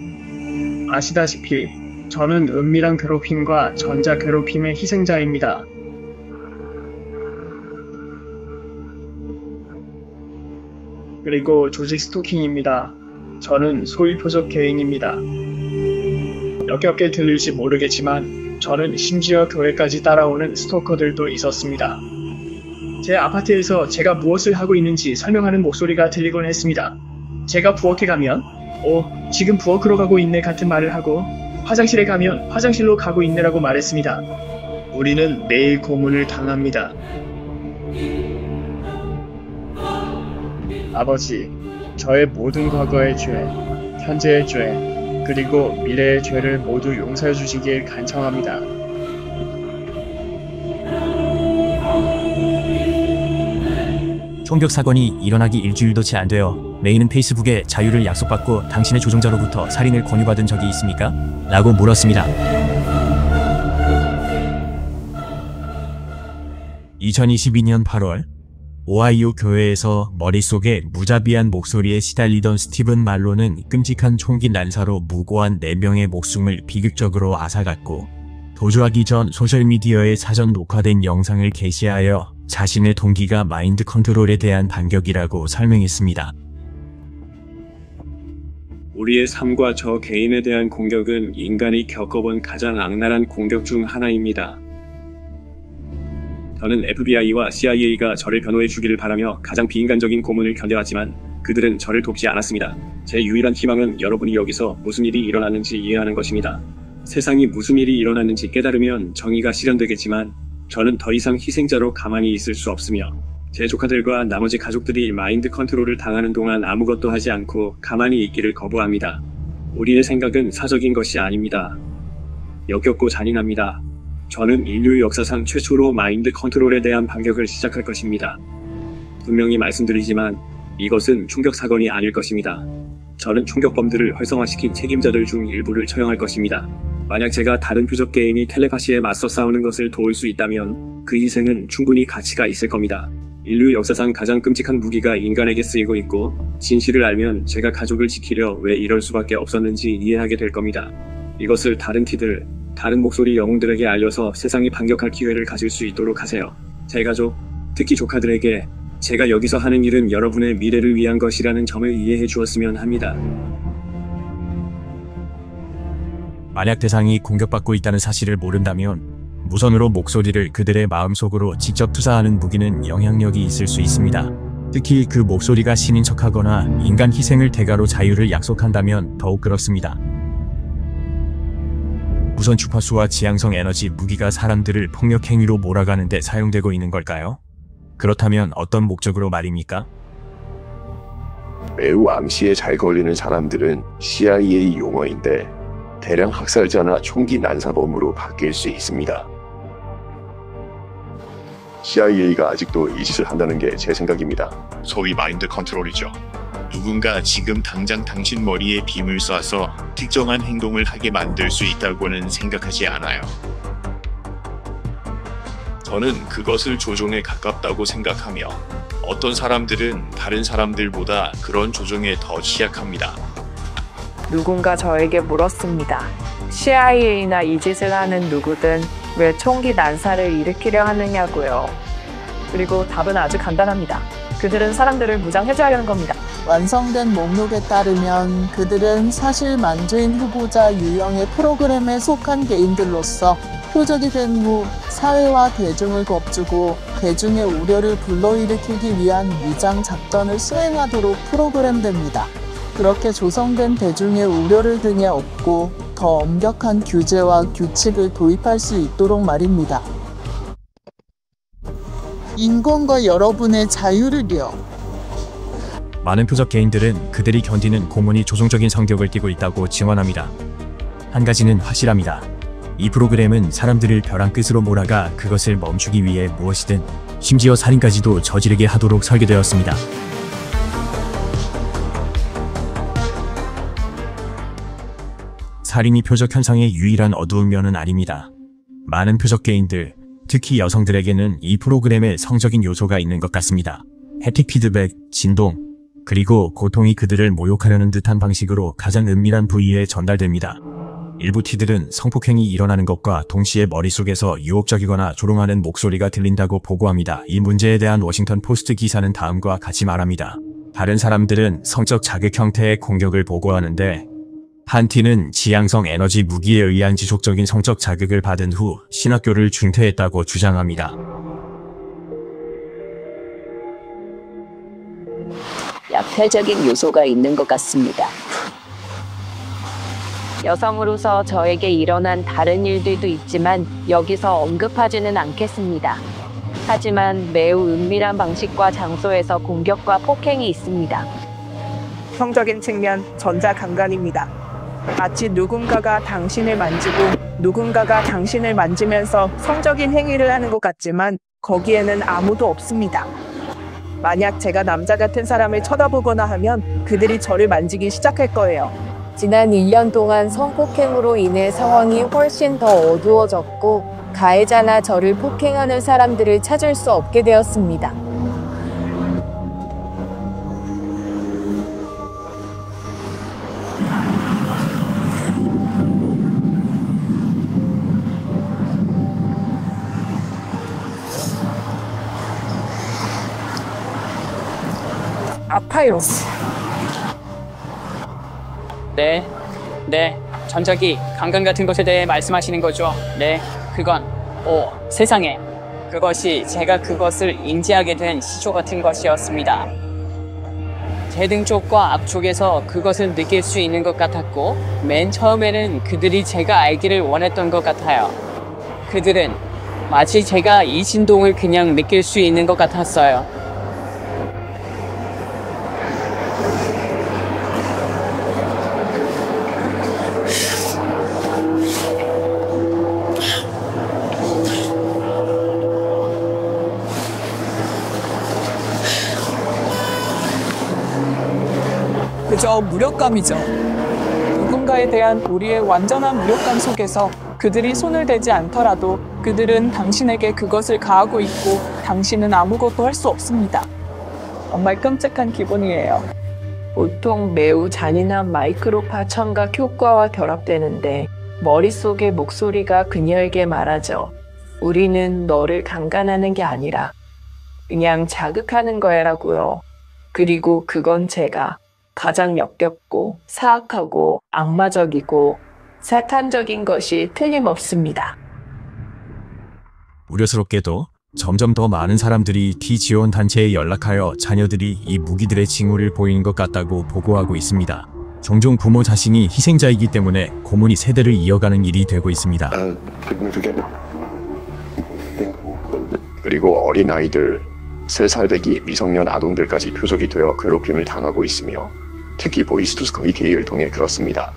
아시다시피 저는 은밀한 괴롭힘과 전자 괴롭힘의 희생자입니다. 그리고 조직 스토킹입니다. 저는 소위 표적 개인입니다. 역겹게 들릴지 모르겠지만 저는 심지어 교회까지 따라오는 스토커들도 있었습니다. 제 아파트에서 제가 무엇을 하고 있는지 설명하는 목소리가 들리곤 했습니다. 제가 부엌에 가면 지금 부엌으로 가고 있네 같은 말을 하고 화장실에 가면 화장실로 가고 있네라고 말했습니다. 우리는 매일 고문을 당합니다. 아버지, 저의 모든 과거의 죄, 현재의 죄, 그리고 미래의 죄를 모두 용서해 주시길 간청합니다. 총격 사건이 일어나기 일주일도 채 안 되어 메이는 페이스북에 자유를 약속받고 당신의 조종자로부터 살인을 권유받은 적이 있습니까? 라고 물었습니다. 2022년 8월 오하이오 교회에서 머릿속에 무자비한 목소리에 시달리던 스티븐 말로는 끔찍한 총기 난사로 무고한 4명의 목숨을 비극적으로 앗아갔고 도주하기 전 소셜미디어에 사전 녹화된 영상을 게시하여 자신의 동기가 마인드 컨트롤에 대한 반격이라고 설명했습니다. 우리의 삶과 저 개인에 대한 공격은 인간이 겪어본 가장 악랄한 공격 중 하나입니다. 저는 FBI와 CIA가 저를 변호해 주기를 바라며 가장 비인간적인 고문을 견뎌왔지만 그들은 저를 돕지 않았습니다. 제 유일한 희망은 여러분이 여기서 무슨 일이 일어났는지 이해하는 것입니다. 세상이 무슨 일이 일어났는지 깨달으면 정의가 실현되겠지만 저는 더 이상 희생자로 가만히 있을 수 없으며 제 조카들과 나머지 가족들이 마인드 컨트롤을 당하는 동안 아무것도 하지 않고 가만히 있기를 거부합니다. 우리의 생각은 사적인 것이 아닙니다. 역겹고 잔인합니다. 저는 인류 역사상 최초로 마인드 컨트롤에 대한 반격을 시작할 것입니다. 분명히 말씀드리지만 이것은 총격 사건이 아닐 것입니다. 저는 총격범들을 활성화시킨 책임자들 중 일부를 처형할 것입니다. 만약 제가 다른 표적 개인이 텔레파시에 맞서 싸우는 것을 도울 수 있다면 그 희생은 충분히 가치가 있을 겁니다. 인류 역사상 가장 끔찍한 무기가 인간에게 쓰이고 있고 진실을 알면 제가 가족을 지키려 왜 이럴 수밖에 없었는지 이해하게 될 겁니다. 이것을 다른 티들, 다른 목소리 영웅들에게 알려서 세상이 반격할 기회를 가질 수 있도록 하세요. 제 가족, 특히 조카들에게 제가 여기서 하는 일은 여러분의 미래를 위한 것이라는 점을 이해해 주었으면 합니다. 만약 대상이 공격받고 있다는 사실을 모른다면 무선으로 목소리를 그들의 마음속으로 직접 투사하는 무기는 영향력이 있을 수 있습니다. 특히 그 목소리가 신인 척하거나 인간 희생을 대가로 자유를 약속한다면 더욱 그렇습니다. 무선 주파수와 지향성 에너지 무기가 사람들을 폭력 행위로 몰아가는 데 사용되고 있는 걸까요? 그렇다면 어떤 목적으로 말입니까? 매우 암시에 잘 걸리는 사람들은 CIA 용어인데 대량 학살자나 총기 난사범으로 바뀔 수 있습니다. CIA가 아직도 이 짓을 한다는 게 제 생각입니다. 소위 마인드 컨트롤이죠. 누군가 지금 당장 당신 머리에 빔을 쏴서 특정한 행동을 하게 만들 수 있다고는 생각하지 않아요. 저는 그것을 조종에 가깝다고 생각하며 어떤 사람들은 다른 사람들보다 그런 조종에 더 취약합니다. 누군가 저에게 물었습니다. CIA나 이 짓을 하는 누구든 왜 총기 난사를 일으키려 하느냐고요. 그리고 답은 아주 간단합니다. 그들은 사람들을 무장해제하려는 겁니다. 완성된 목록에 따르면 그들은 사실 만주인 후보자 유형의 프로그램에 속한 개인들로서 표적이 된 후 사회와 대중을 겁주고 대중의 우려를 불러일으키기 위한 위장 작전을 수행하도록 프로그램됩니다. 그렇게 조성된 대중의 우려를 등에 업고 더 엄격한 규제와 규칙을 도입할 수 있도록 말입니다. 인권과 여러분의 자유를요. 많은 표적 개인들은 그들이 견디는 고문이 조종적인 성격을 띠고 있다고 증언합니다. 한 가지는 확실합니다. 이 프로그램은 사람들을 벼랑 끝으로 몰아가 그것을 멈추기 위해 무엇이든 심지어 살인까지도 저지르게 하도록 설계되었습니다. 살인이 표적 현상의 유일한 어두운 면은 아닙니다. 많은 표적개인들, 특히 여성들에게는 이 프로그램에 성적인 요소가 있는 것 같습니다. 햅틱 피드백, 진동, 그리고 고통이 그들을 모욕하려는 듯한 방식으로 가장 은밀한 부위에 전달됩니다. 일부 티들은 성폭행이 일어나는 것과 동시에 머릿속에서 유혹적이거나 조롱하는 목소리가 들린다고 보고합니다. 이 문제에 대한 워싱턴 포스트 기사는 다음과 같이 말합니다. 다른 사람들은 성적 자극 형태의 공격을 보고하는데 한 티는 지향성 에너지 무기에 의한 지속적인 성적 자극을 받은 후 신학교를 중퇴했다고 주장합니다. 약탈적인 요소가 있는 것 같습니다. 여성으로서 저에게 일어난 다른 일들도 있지만 여기서 언급하지는 않겠습니다. 하지만 매우 은밀한 방식과 장소에서 공격과 폭행이 있습니다. 성적인 측면 전자강간입니다. 마치 누군가가 당신을 만지고 누군가가 당신을 만지면서 성적인 행위를 하는 것 같지만 거기에는 아무도 없습니다. 만약 제가 남자 같은 사람을 쳐다보거나 하면 그들이 저를 만지기 시작할 거예요. 지난 1년 동안 성폭행으로 인해 상황이 훨씬 더 어두워졌고 가해자나 저를 폭행하는 사람들을 찾을 수 없게 되었습니다. 아파요. 네. 전자기, 강간 같은 것에 대해 말씀하시는 거죠? 네, 그건, 세상에. 그것이 제가 그것을 인지하게 된 시초 같은 것이었습니다. 제 등 쪽과 앞쪽에서 그것을 느낄 수 있는 것 같았고, 맨 처음에는 그들이 제가 알기를 원했던 것 같아요. 그들은 마치 제가 이 진동을 그냥 느낄 수 있는 것 같았어요. 그저 무력감이죠. 누군가에 대한 우리의 완전한 무력감 속에서 그들이 손을 대지 않더라도 그들은 당신에게 그것을 가하고 있고 당신은 아무것도 할 수 없습니다. 정말 끔찍한 기분이에요. 보통 매우 잔인한 마이크로파 청각 효과와 결합되는데 머릿속의 목소리가 그녀에게 말하죠. 우리는 너를 강간하는 게 아니라 그냥 자극하는 거야라고요. 그리고 그건 제가 가장 역겹고 사악하고 악마적이고 사탄적인 것이 틀림없습니다. 우려스럽게도 점점 더 많은 사람들이 T 지원 단체에 연락하여 자녀들이 이 무기들의 징후를 보이는 것 같다고 보고하고 있습니다. 종종 부모 자신이 희생자이기 때문에 고문이 세대를 이어가는 일이 되고 있습니다. 그리고 어린아이들, 3살 대기 미성년 아동들까지 표적이 되어 괴롭힘을 당하고 있으며 특히 보이스투스커의 게이를 통해 그렇습니다.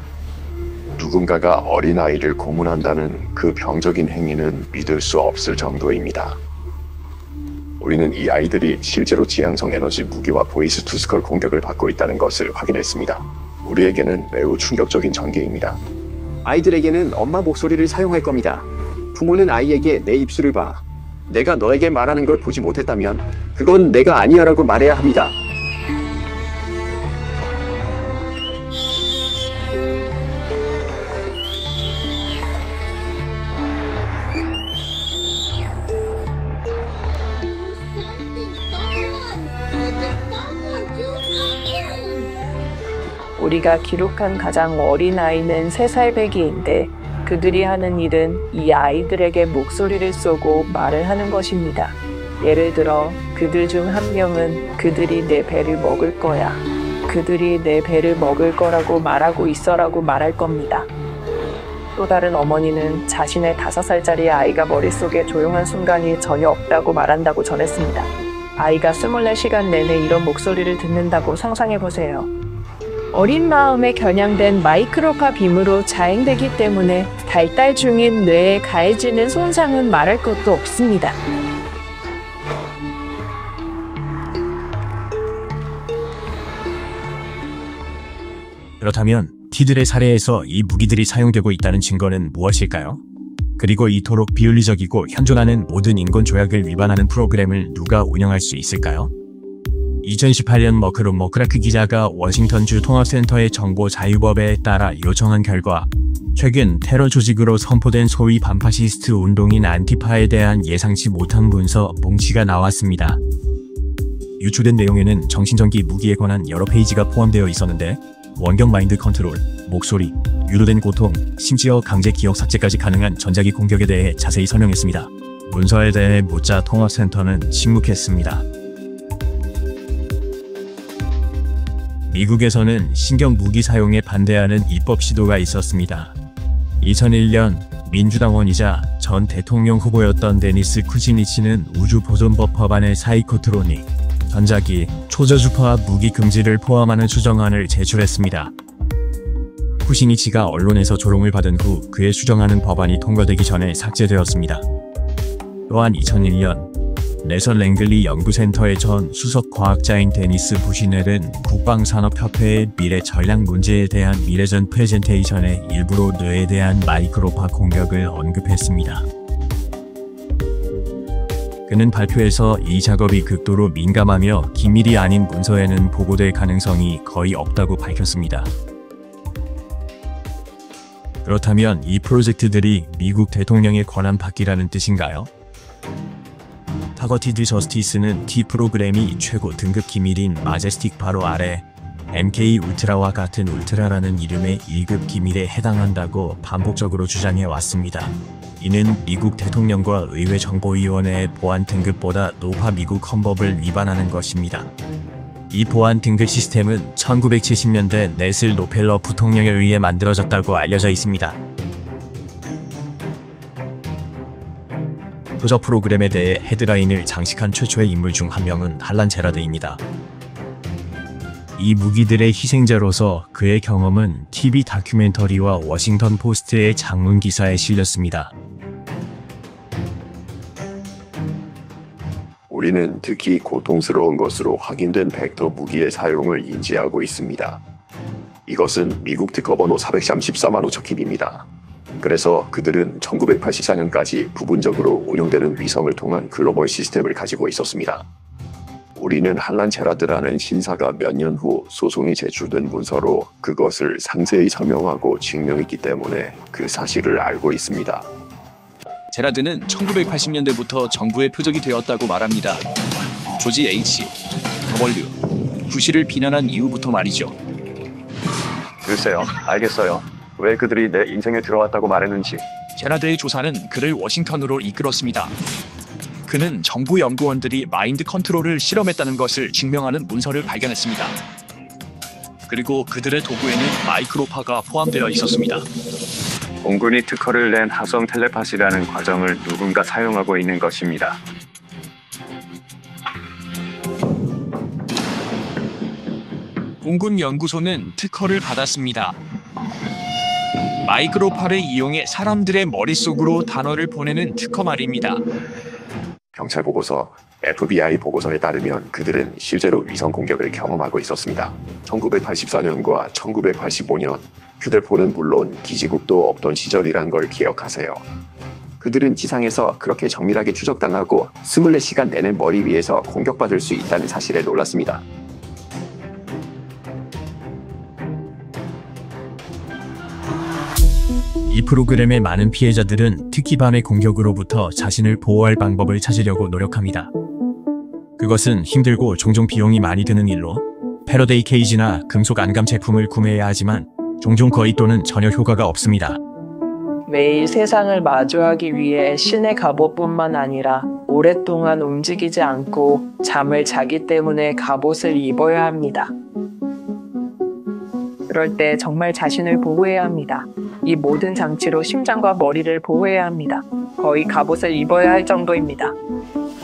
누군가가 어린아이를 고문한다는 그 병적인 행위는 믿을 수 없을 정도입니다. 우리는 이 아이들이 실제로 지향성 에너지 무기와 보이스투스컬 공격을 받고 있다는 것을 확인했습니다. 우리에게는 매우 충격적인 전개입니다. 아이들에게는 엄마 목소리를 사용할 겁니다. 부모는 아이에게 내 입술을 봐. 내가 너에게 말하는 걸 보지 못했다면 그건 내가 아니야 라고 말해야 합니다. 우리가 기록한 가장 어린 아이는 3살 배기인데 그들이 하는 일은 이 아이들에게 목소리를 쏘고 말을 하는 것입니다. 예를 들어 그들 중 한 명은 그들이 내 배를 먹을 거야. 그들이 내 배를 먹을 거라고 말하고 있어라고 말할 겁니다. 또 다른 어머니는 자신의 5살짜리 아이가 머릿속에 조용한 순간이 전혀 없다고 말한다고 전했습니다. 아이가 24시간 내내 이런 목소리를 듣는다고 상상해보세요. 어린 마음에 겨냥된 마이크로파 빔으로 자행되기 때문에 발달 중인 뇌에 가해지는 손상은 말할 것도 없습니다. 그렇다면 T들의 사례에서 이 무기들이 사용되고 있다는 증거는 무엇일까요? 그리고 이토록 비윤리적이고 현존하는 모든 인권 조약을 위반하는 프로그램을 누가 운영할 수 있을까요? 2018년 머크라크 기자가 워싱턴주 통합센터의 정보자유법에 따라 요청한 결과 최근 테러 조직으로 선포된 소위 반파시스트 운동인 안티파에 대한 예상치 못한 문서 뭉치가 나왔습니다. 유출된 내용에는 정신전기 무기에 관한 여러 페이지가 포함되어 있었는데 원격 마인드 컨트롤, 목소리, 유도된 고통, 심지어 강제 기억 삭제까지 가능한 전자기 공격에 대해 자세히 설명했습니다. 문서에 대해 묻자 통합센터는 침묵했습니다. 미국에서는 신경 무기 사용에 반대하는 입법 시도가 있었습니다. 2001년 민주당원이자 전 대통령 후보였던 데니스 쿠지니치는 우주보존법 법안의 사이코트로닉, 전자기, 초저주파 무기 금지를 포함하는 수정안을 제출했습니다. 쿠지니치가 언론에서 조롱을 받은 후 그의 수정하는 법안이 통과되기 전에 삭제되었습니다. 또한 2001년 내선 랭글리 연구센터의 전 수석 과학자인 데니스 부시넬은 국방산업협회의 미래 전략 문제에 대한 미래전 프레젠테이션의 일부로 뇌에 대한 마이크로파 공격을 언급했습니다. 그는 발표에서 이 작업이 극도로 민감하며 기밀이 아닌 문서에는 보고될 가능성이 거의 없다고 밝혔습니다. 그렇다면 이 프로젝트들이 미국 대통령의 권한 받기라는 뜻인가요? 타거티드 저스티스는 T 프로그램이 최고 등급 기밀인 마제스틱 바로 아래 MK 울트라와 같은 울트라라는 이름의 1급 기밀에 해당한다고 반복적으로 주장해 왔습니다. 이는 미국 대통령과 의회 정보위원회의 보안 등급보다 높아 미국 헌법을 위반하는 것입니다. 이 보안 등급 시스템은 1970년대 네슬 노펠러 부통령에 의해 만들어졌다고 알려져 있습니다. 저 프로그램에 대해 헤드라인을 장식한 최초의 인물 중 한 명은 할란 제라드입니다. 이 무기들의 희생자로서 그의 경험은 TV 다큐멘터리와 워싱턴 포스트의 장문 기사에 실렸습니다. 우리는 특히 고통스러운 것으로 확인된 벡터 무기의 사용을 인지하고 있습니다. 이것은 미국 특허번호 434만5척킵입니다. 그래서 그들은 1984년까지 부분적으로 운용되는 위성을 통한 글로벌 시스템을 가지고 있었습니다. 우리는 할란 제라드라는 신사가 몇 년 후 소송이 제출된 문서로 그것을 상세히 설명하고 증명했기 때문에 그 사실을 알고 있습니다. 제라드는 1980년대부터 정부의 표적이 되었다고 말합니다. 조지 H. W. 부시를 비난한 이후부터 말이죠. 글쎄요, 알겠어요. 왜 그들이 내 인생에 들어왔다고 말했는지. 제라드의 조사는 그를 워싱턴으로 이끌었습니다. 그는 정부 연구원들이 마인드 컨트롤을 실험했다는 것을 증명하는 문서를 발견했습니다. 그리고 그들의 도구에는 마이크로파가 포함되어 있었습니다. 공군이 특허를 낸 합성 텔레파시라는 과정을 누군가 사용하고 있는 것입니다. 공군 연구소는 특허를 받았습니다. 마이크로파를 이용해 사람들의 머릿속으로 단어를 보내는 특허 말입니다. 경찰 보고서, FBI 보고서에 따르면 그들은 실제로 위성 공격을 경험하고 있었습니다. 1984년과 1985년, 휴대폰은 물론 기지국도 없던 시절이란 걸 기억하세요. 그들은 지상에서 그렇게 정밀하게 추적당하고 24시간 내내 머리 위에서 공격받을 수 있다는 사실에 놀랐습니다. 이 프로그램의 많은 피해자들은 특히 밤의 공격으로부터 자신을 보호할 방법을 찾으려고 노력합니다. 그것은 힘들고 종종 비용이 많이 드는 일로 패러데이 케이지나 금속 안감 제품을 구매해야 하지만 종종 거의 또는 전혀 효과가 없습니다. 매일 세상을 마주하기 위해 신의 갑옷뿐만 아니라 오랫동안 움직이지 않고 잠을 자기 때문에 갑옷을 입어야 합니다. 그럴 때 정말 자신을 보호해야 합니다. 이 모든 장치로 심장과 머리를 보호해야 합니다. 거의 갑옷을 입어야 할 정도입니다.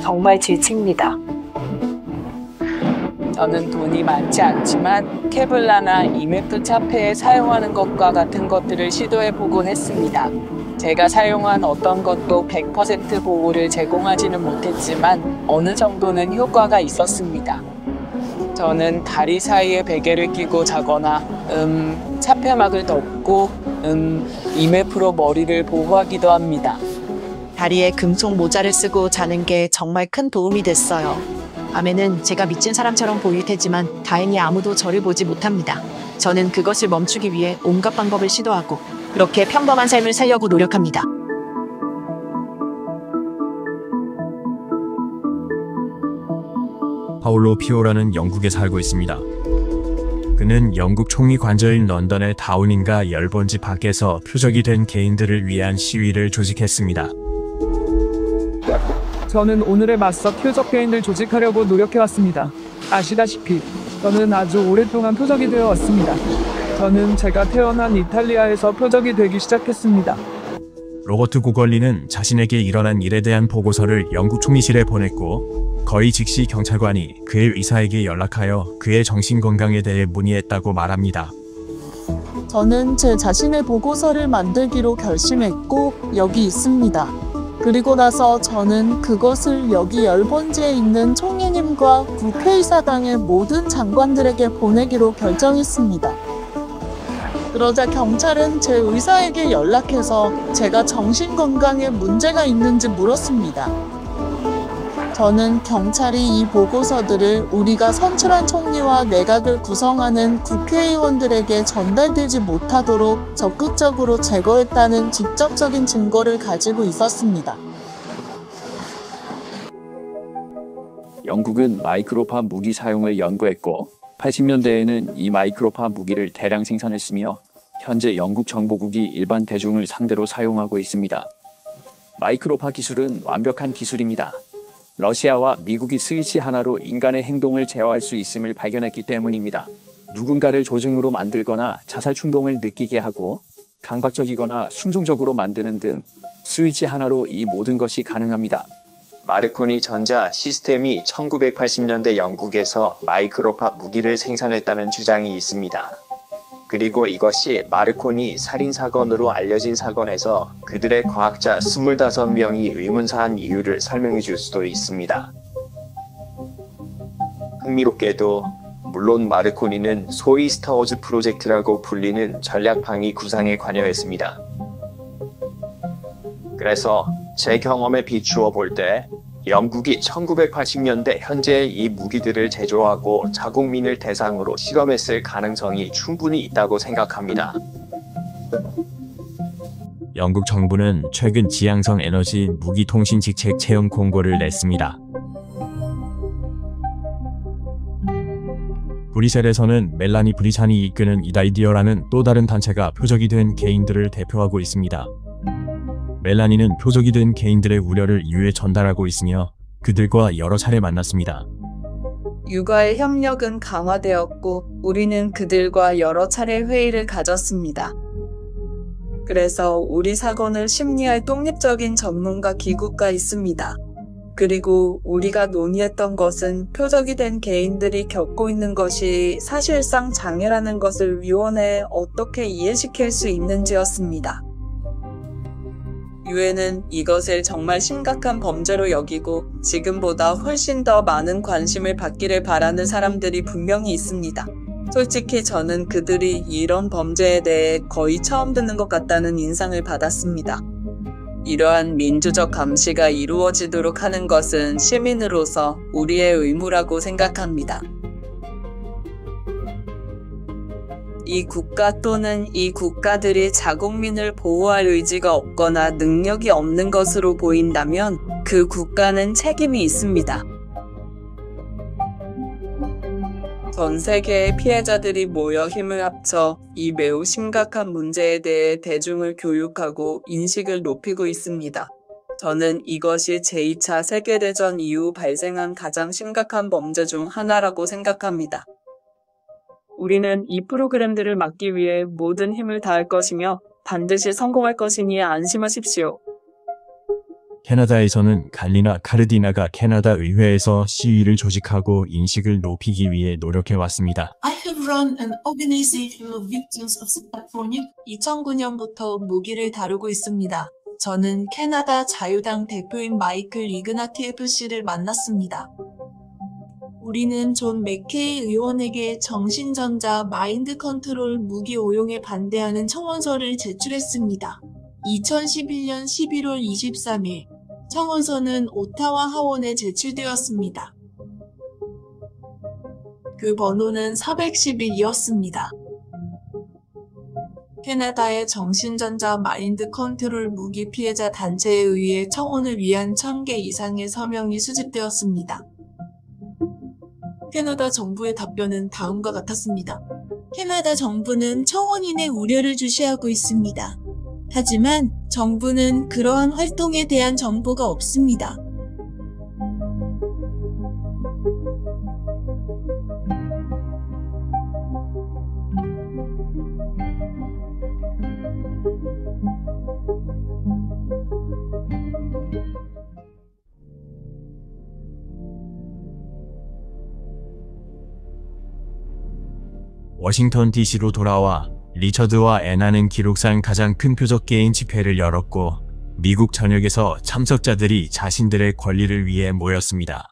정말 지칩니다. 저는 돈이 많지 않지만 케블라나 EMF 차폐에 사용하는 것과 같은 것들을 시도해보곤 했습니다. 제가 사용한 어떤 것도 100% 보호를 제공하지는 못했지만 어느 정도는 효과가 있었습니다. 저는 다리 사이에 베개를 끼고 자거나 차폐막을 덮고 EMF로 머리를 보호하기도 합니다. 다리에 금속 모자를 쓰고 자는 게 정말 큰 도움이 됐어요. 밤에는 제가 미친 사람처럼 보일 테지만 다행히 아무도 저를 보지 못합니다. 저는 그것을 멈추기 위해 온갖 방법을 시도하고 그렇게 평범한 삶을 살려고 노력합니다. 파울로 피오라는 영국에 살고 있습니다. 그는 영국 총리 관저인 런던의 다우닝가 10번지 밖에서 표적이 된 개인들을 위한 시위를 조직했습니다. 저는 오늘에 맞서 표적 개인들 조직하려고 노력해왔습니다. 아시다시피 저는 아주 오랫동안 표적이 되어 왔습니다. 저는 제가 태어난 이탈리아에서 표적이 되기 시작했습니다. 로버트 고걸리는 자신에게 일어난 일에 대한 보고서를 영국 총리실에 보냈고 거의 즉시 경찰관이 그의 의사에게 연락하여 그의 정신건강에 대해 문의했다고 말합니다. 저는 제 자신의 보고서를 만들기로 결심했고 여기 있습니다. 그리고 나서 저는 그것을 여기 10번지에 있는 총리님과 국회의사당의 모든 장관들에게 보내기로 결정했습니다. 그러자 경찰은 제 의사에게 연락해서 제가 정신건강에 문제가 있는지 물었습니다. 저는 경찰이 이 보고서들을 우리가 선출한 총리와 내각을 구성하는 국회의원들에게 전달되지 못하도록 적극적으로 제거했다는 직접적인 증거를 가지고 있었습니다. 영국은 마이크로파 무기 사용을 연구했고 80년대에는 이 마이크로파 무기를 대량 생산했으며 현재 영국 정보국이 일반 대중을 상대로 사용하고 있습니다. 마이크로파 기술은 완벽한 기술입니다. 러시아와 미국이 스위치 하나로 인간의 행동을 제어할 수 있음을 발견했기 때문입니다. 누군가를 조증으로 만들거나 자살 충동을 느끼게 하고 강박적이거나 순종적으로 만드는 등 스위치 하나로 이 모든 것이 가능합니다. 마르코니 전자 시스템이 1980년대 영국에서 마이크로파 무기를 생산했다는 주장이 있습니다. 그리고 이것이 마르코니 살인사건으로 알려진 사건에서 그들의 과학자 25명이 의문사한 이유를 설명해 줄 수도 있습니다. 흥미롭게도 물론 마르코니는 소위 스타워즈 프로젝트라고 불리는 전략방위 구상에 관여했습니다. 그래서 제 경험에 비추어 볼 때 영국이 1980년대 현재 이 무기들을 제조하고 자국민을 대상으로 실험했을 가능성이 충분히 있다고 생각합니다. 영국 정부는 최근 지향성 에너지 무기 통신 직책 채용 공고를 냈습니다. 브뤼셀에서는 멜라니 브리찬이 이끄는 이다이디어라는 또 다른 단체가 표적이 된 개인들을 대표하고 있습니다. 멜라니는 표적이 된 개인들의 우려를 이유에 전달하고 있으며 그들과 여러 차례 만났습니다. 육아의 협력은 강화되었고 우리는 그들과 여러 차례 회의를 가졌습니다. 그래서 우리 사건을 심리할 독립적인 전문가 기구가 있습니다. 그리고 우리가 논의했던 것은 표적이 된 개인들이 겪고 있는 것이 사실상 장애라는 것을 위원회에 어떻게 이해시킬 수 있는지였습니다. 유엔은 이것을 정말 심각한 범죄로 여기고 지금보다 훨씬 더 많은 관심을 받기를 바라는 사람들이 분명히 있습니다. 솔직히 저는 그들이 이런 범죄에 대해 거의 처음 듣는 것 같다는 인상을 받았습니다. 이러한 민주적 감시가 이루어지도록 하는 것은 시민으로서 우리의 의무라고 생각합니다. 이 국가 또는 이 국가들이 자국민을 보호할 의지가 없거나 능력이 없는 것으로 보인다면 그 국가는 책임이 있습니다. 전 세계의 피해자들이 모여 힘을 합쳐 이 매우 심각한 문제에 대해 대중을 교육하고 인식을 높이고 있습니다. 저는 이것이 제2차 세계대전 이후 발생한 가장 심각한 범죄 중 하나라고 생각합니다. 우리는 이 프로그램들을 막기 위해 모든 힘을 다할 것이며 반드시 성공할 것이니 안심하십시오. 캐나다에서는 갈리나 카르디나가 캐나다 의회에서 시위를 조직하고 인식을 높이기 위해 노력해왔습니다. I have run an organization of victims of schizophrenia. 2009년부터 무기를 다루고 있습니다. 저는 캐나다 자유당 대표인 마이클 이그나티에프 씨를 만났습니다. 우리는 존 맥케이 의원에게 정신전자 마인드 컨트롤 무기 오용에 반대하는 청원서를 제출했습니다. 2011년 11월 23일 청원서는 오타와 하원에 제출되었습니다. 그 번호는 411이었습니다. 캐나다의 정신전자 마인드 컨트롤 무기 피해자 단체에 의해 청원을 위한 1000개 이상의 서명이 수집되었습니다. 캐나다 정부의 답변은 다음과 같았습니다. 캐나다 정부는 청원인의 우려를 주시하고 있습니다. 하지만 정부는 그러한 활동에 대한 정보가 없습니다. 워싱턴 DC로 돌아와 리처드와 애나는 기록상 가장 큰 표적 게임 집회를 열었고 미국 전역에서 참석자들이 자신들의 권리를 위해 모였습니다.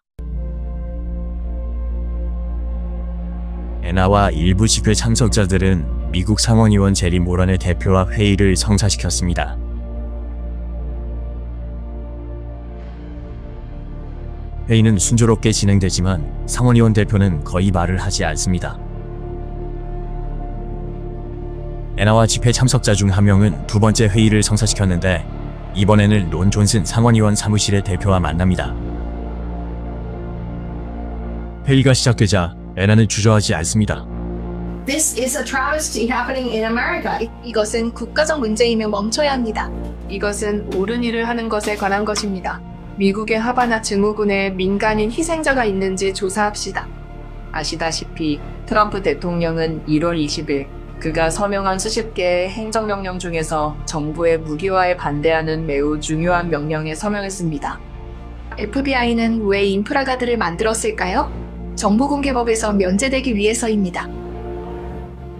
애나와 일부 집회 참석자들은 미국 상원의원 제리 모란의 대표와 회의를 성사시켰습니다. 회의는 순조롭게 진행되지만 상원의원 대표는 거의 말을 하지 않습니다. 애나와 집회 참석자 중 한 명은 두 번째 회의를 성사시켰는데 이번에는 론 존슨 상원의원 사무실의 대표와 만납니다. 회의가 시작되자 애나는 주저하지 않습니다. This is a travesty happening in America. 이것은 국가적 문제이며 멈춰야 합니다. 이것은 옳은 일을 하는 것에 관한 것입니다. 미국의 하바나 증후군에 민간인 희생자가 있는지 조사합시다. 아시다시피 트럼프 대통령은 1월 20일 그가 서명한 수십 개의 행정명령 중에서 정부의 무기화에 반대하는 매우 중요한 명령에 서명했습니다. FBI는 왜 인프라가드를 만들었을까요? 정보공개법에서 면제되기 위해서입니다.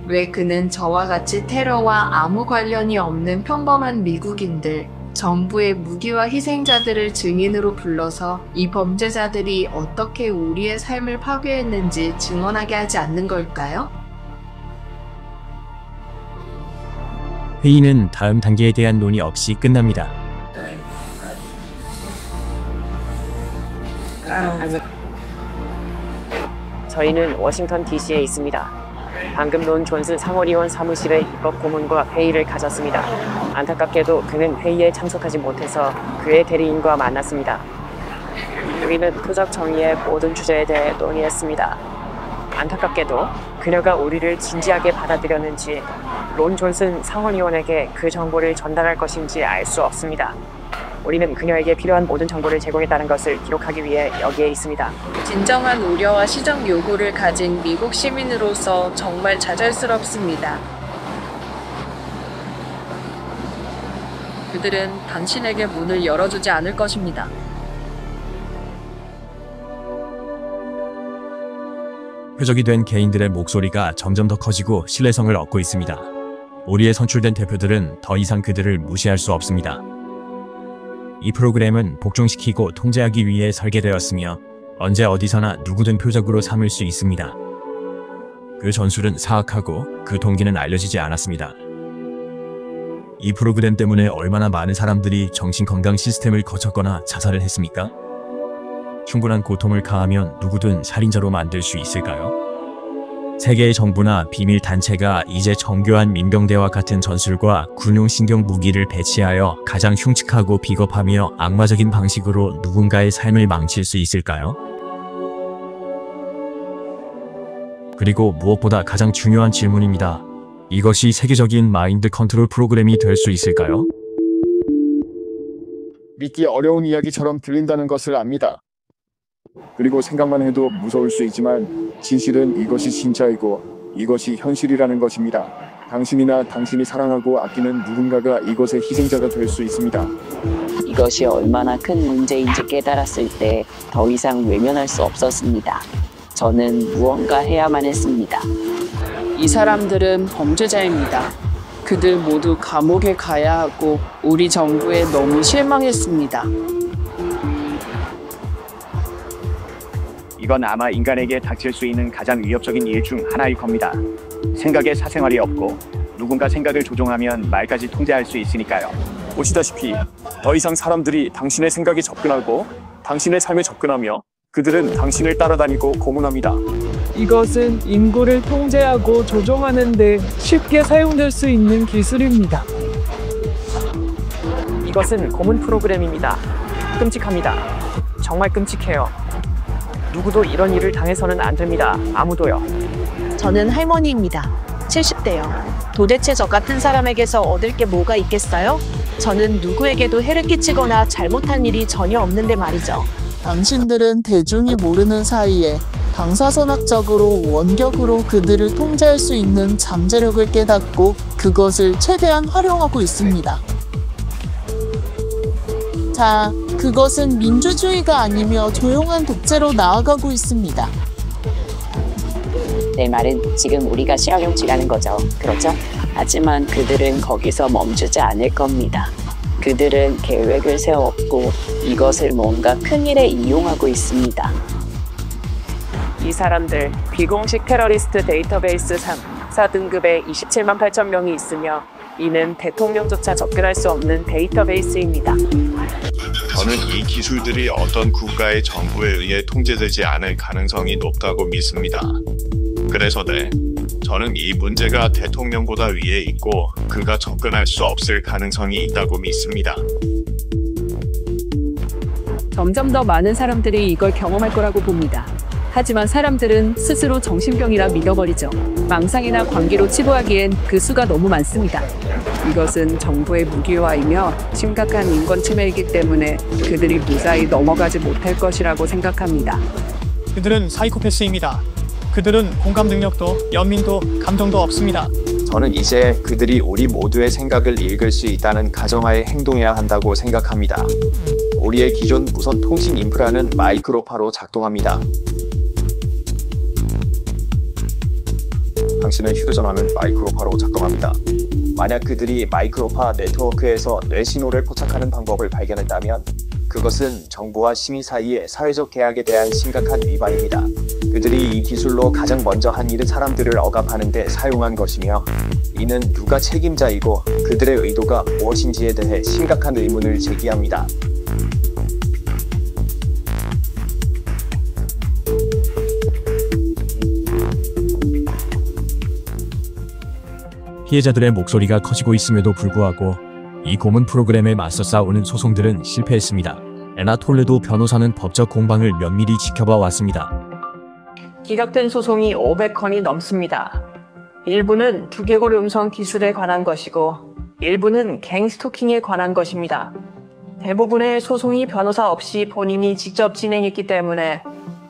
왜 그는 저와 같이 테러와 아무 관련이 없는 평범한 미국인들, 정부의 무기화 희생자들을 증인으로 불러서 이 범죄자들이 어떻게 우리의 삶을 파괴했는지 증언하게 하지 않는 걸까요? 회의는 다음 단계에 대한 논의 없이 끝납니다. 저희는 워싱턴 DC에 있습니다. 방금 론 존슨 상원의원 사무실의 입법 고문과 회의를 가졌습니다. 안타깝게도 그는 회의에 참석하지 못해서 그의 대리인과 만났습니다. 우리는 표적 정의의 모든 주제에 대해 논의했습니다. 안타깝게도 그녀가 우리를 진지하게 받아들였는지 론 존슨 상원의원에게 그 정보를 전달할 것인지 알 수 없습니다. 우리는 그녀에게 필요한 모든 정보를 제공했다는 것을 기록하기 위해 여기에 있습니다. 진정한 우려와 시정 요구를 가진 미국 시민으로서 정말 좌절스럽습니다. 그들은 당신에게 문을 열어주지 않을 것입니다. 표적이 된 개인들의 목소리가 점점 더 커지고 신뢰성을 얻고 있습니다. 우리의 선출된 대표들은 더 이상 그들을 무시할 수 없습니다. 이 프로그램은 복종시키고 통제하기 위해 설계되었으며 언제 어디서나 누구든 표적으로 삼을 수 있습니다. 그 전술은 사악하고 그 동기는 알려지지 않았습니다. 이 프로그램 때문에 얼마나 많은 사람들이 정신건강 시스템을 거쳤거나 자살을 했습니까? 충분한 고통을 가하면 누구든 살인자로 만들 수 있을까요? 세계의 정부나 비밀 단체가 이제 정교한 민병대와 같은 전술과 군용신경 무기를 배치하여 가장 흉측하고 비겁하며 악마적인 방식으로 누군가의 삶을 망칠 수 있을까요? 그리고 무엇보다 가장 중요한 질문입니다. 이것이 세계적인 마인드 컨트롤 프로그램이 될 수 있을까요? 믿기 어려운 이야기처럼 들린다는 것을 압니다. 그리고 생각만 해도 무서울 수 있지만 진실은 이것이 진짜이고 이것이 현실이라는 것입니다. 당신이나 당신이 사랑하고 아끼는 누군가가 이것의 희생자가 될 수 있습니다. 이것이 얼마나 큰 문제인지 깨달았을 때 더 이상 외면할 수 없었습니다. 저는 무언가 해야만 했습니다. 이 사람들은 범죄자입니다. 그들 모두 감옥에 가야 하고 우리 정부에 너무 실망했습니다. 이건 아마 인간에게 닥칠 수 있는 가장 위협적인 일 중 하나일 겁니다. 생각에 사생활이 없고 누군가 생각을 조종하면 말까지 통제할 수 있으니까요. 보시다시피 더 이상 사람들이 당신의 생각에 접근하고 당신의 삶에 접근하며 그들은 당신을 따라다니고 고문합니다. 이것은 인구를 통제하고 조종하는 데 쉽게 사용될 수 있는 기술입니다. 이것은 고문 프로그램입니다. 끔찍합니다. 정말 끔찍해요. 누구도 이런 일을 당해서는 안 됩니다. 아무도요. 저는 할머니입니다. 70대요. 도대체 저 같은 사람에게서 얻을 게 뭐가 있겠어요? 저는 누구에게도 해를 끼치거나 잘못한 일이 전혀 없는데 말이죠. 당신들은 대중이 모르는 사이에 방사선학적으로 원격으로 그들을 통제할 수 있는 잠재력을 깨닫고 그것을 최대한 활용하고 있습니다. 자, 그것은 민주주의가 아니며 조용한 독재로 나아가고 있습니다. 내 말은 지금 우리가 실험용 쥐라는 거죠. 그렇죠? 하지만 그들은 거기서 멈추지 않을 겁니다. 그들은 계획을 세웠고 이것을 뭔가 큰 일에 이용하고 있습니다. 이 사람들 비공식 테러리스트 데이터베이스 3, 4등급에 27만 8천 명이 있으며 이는 대통령조차 접근할 수 없는 데이터베이스입니다. 저는 이 기술들이 어떤 국가의 정부에 의해 통제되지 않을 가능성이 높다고 믿습니다. 그래서 저는 이 문제가 대통령보다 위에 있고 그가 접근할 수 없을 가능성이 있다고 믿습니다. 점점 더 많은 사람들이 이걸 경험할 거라고 봅니다. 하지만 사람들은 스스로 정신병이라 믿어버리죠. 망상이나 광기로 치부하기엔 그 수가 너무 많습니다. 이것은 정부의 무기화이며 심각한 인권 침해이기 때문에 그들이 무사히 넘어가지 못할 것이라고 생각합니다. 그들은 사이코패스입니다. 그들은 공감 능력도 연민도 감정도 없습니다. 저는 이제 그들이 우리 모두의 생각을 읽을 수 있다는 가정하에 행동해야 한다고 생각합니다. 우리의 기존 무선 통신 인프라는 마이크로파로 작동합니다. 당신의 휴대전화는 마이크로파로 작동합니다. 만약 그들이 마이크로파 네트워크에서 뇌 신호를 포착하는 방법을 발견했다면 그것은 정부와 시민 사이의 사회적 계약에 대한 심각한 위반입니다. 그들이 이 기술로 가장 먼저 한 일은 사람들을 억압하는 데 사용한 것이며 이는 누가 책임자이고 그들의 의도가 무엇인지에 대해 심각한 의문을 제기합니다. 피해자들의 목소리가 커지고 있음에도 불구하고 이 고문 프로그램에 맞서 싸우는 소송들은 실패했습니다. 에나 톨레도 변호사는 법적 공방을 면밀히 지켜봐 왔습니다. 기각된 소송이 500건이 넘습니다. 일부는 두개골 음성 기술에 관한 것이고 일부는 갱스토킹에 관한 것입니다. 대부분의 소송이 변호사 없이 본인이 직접 진행했기 때문에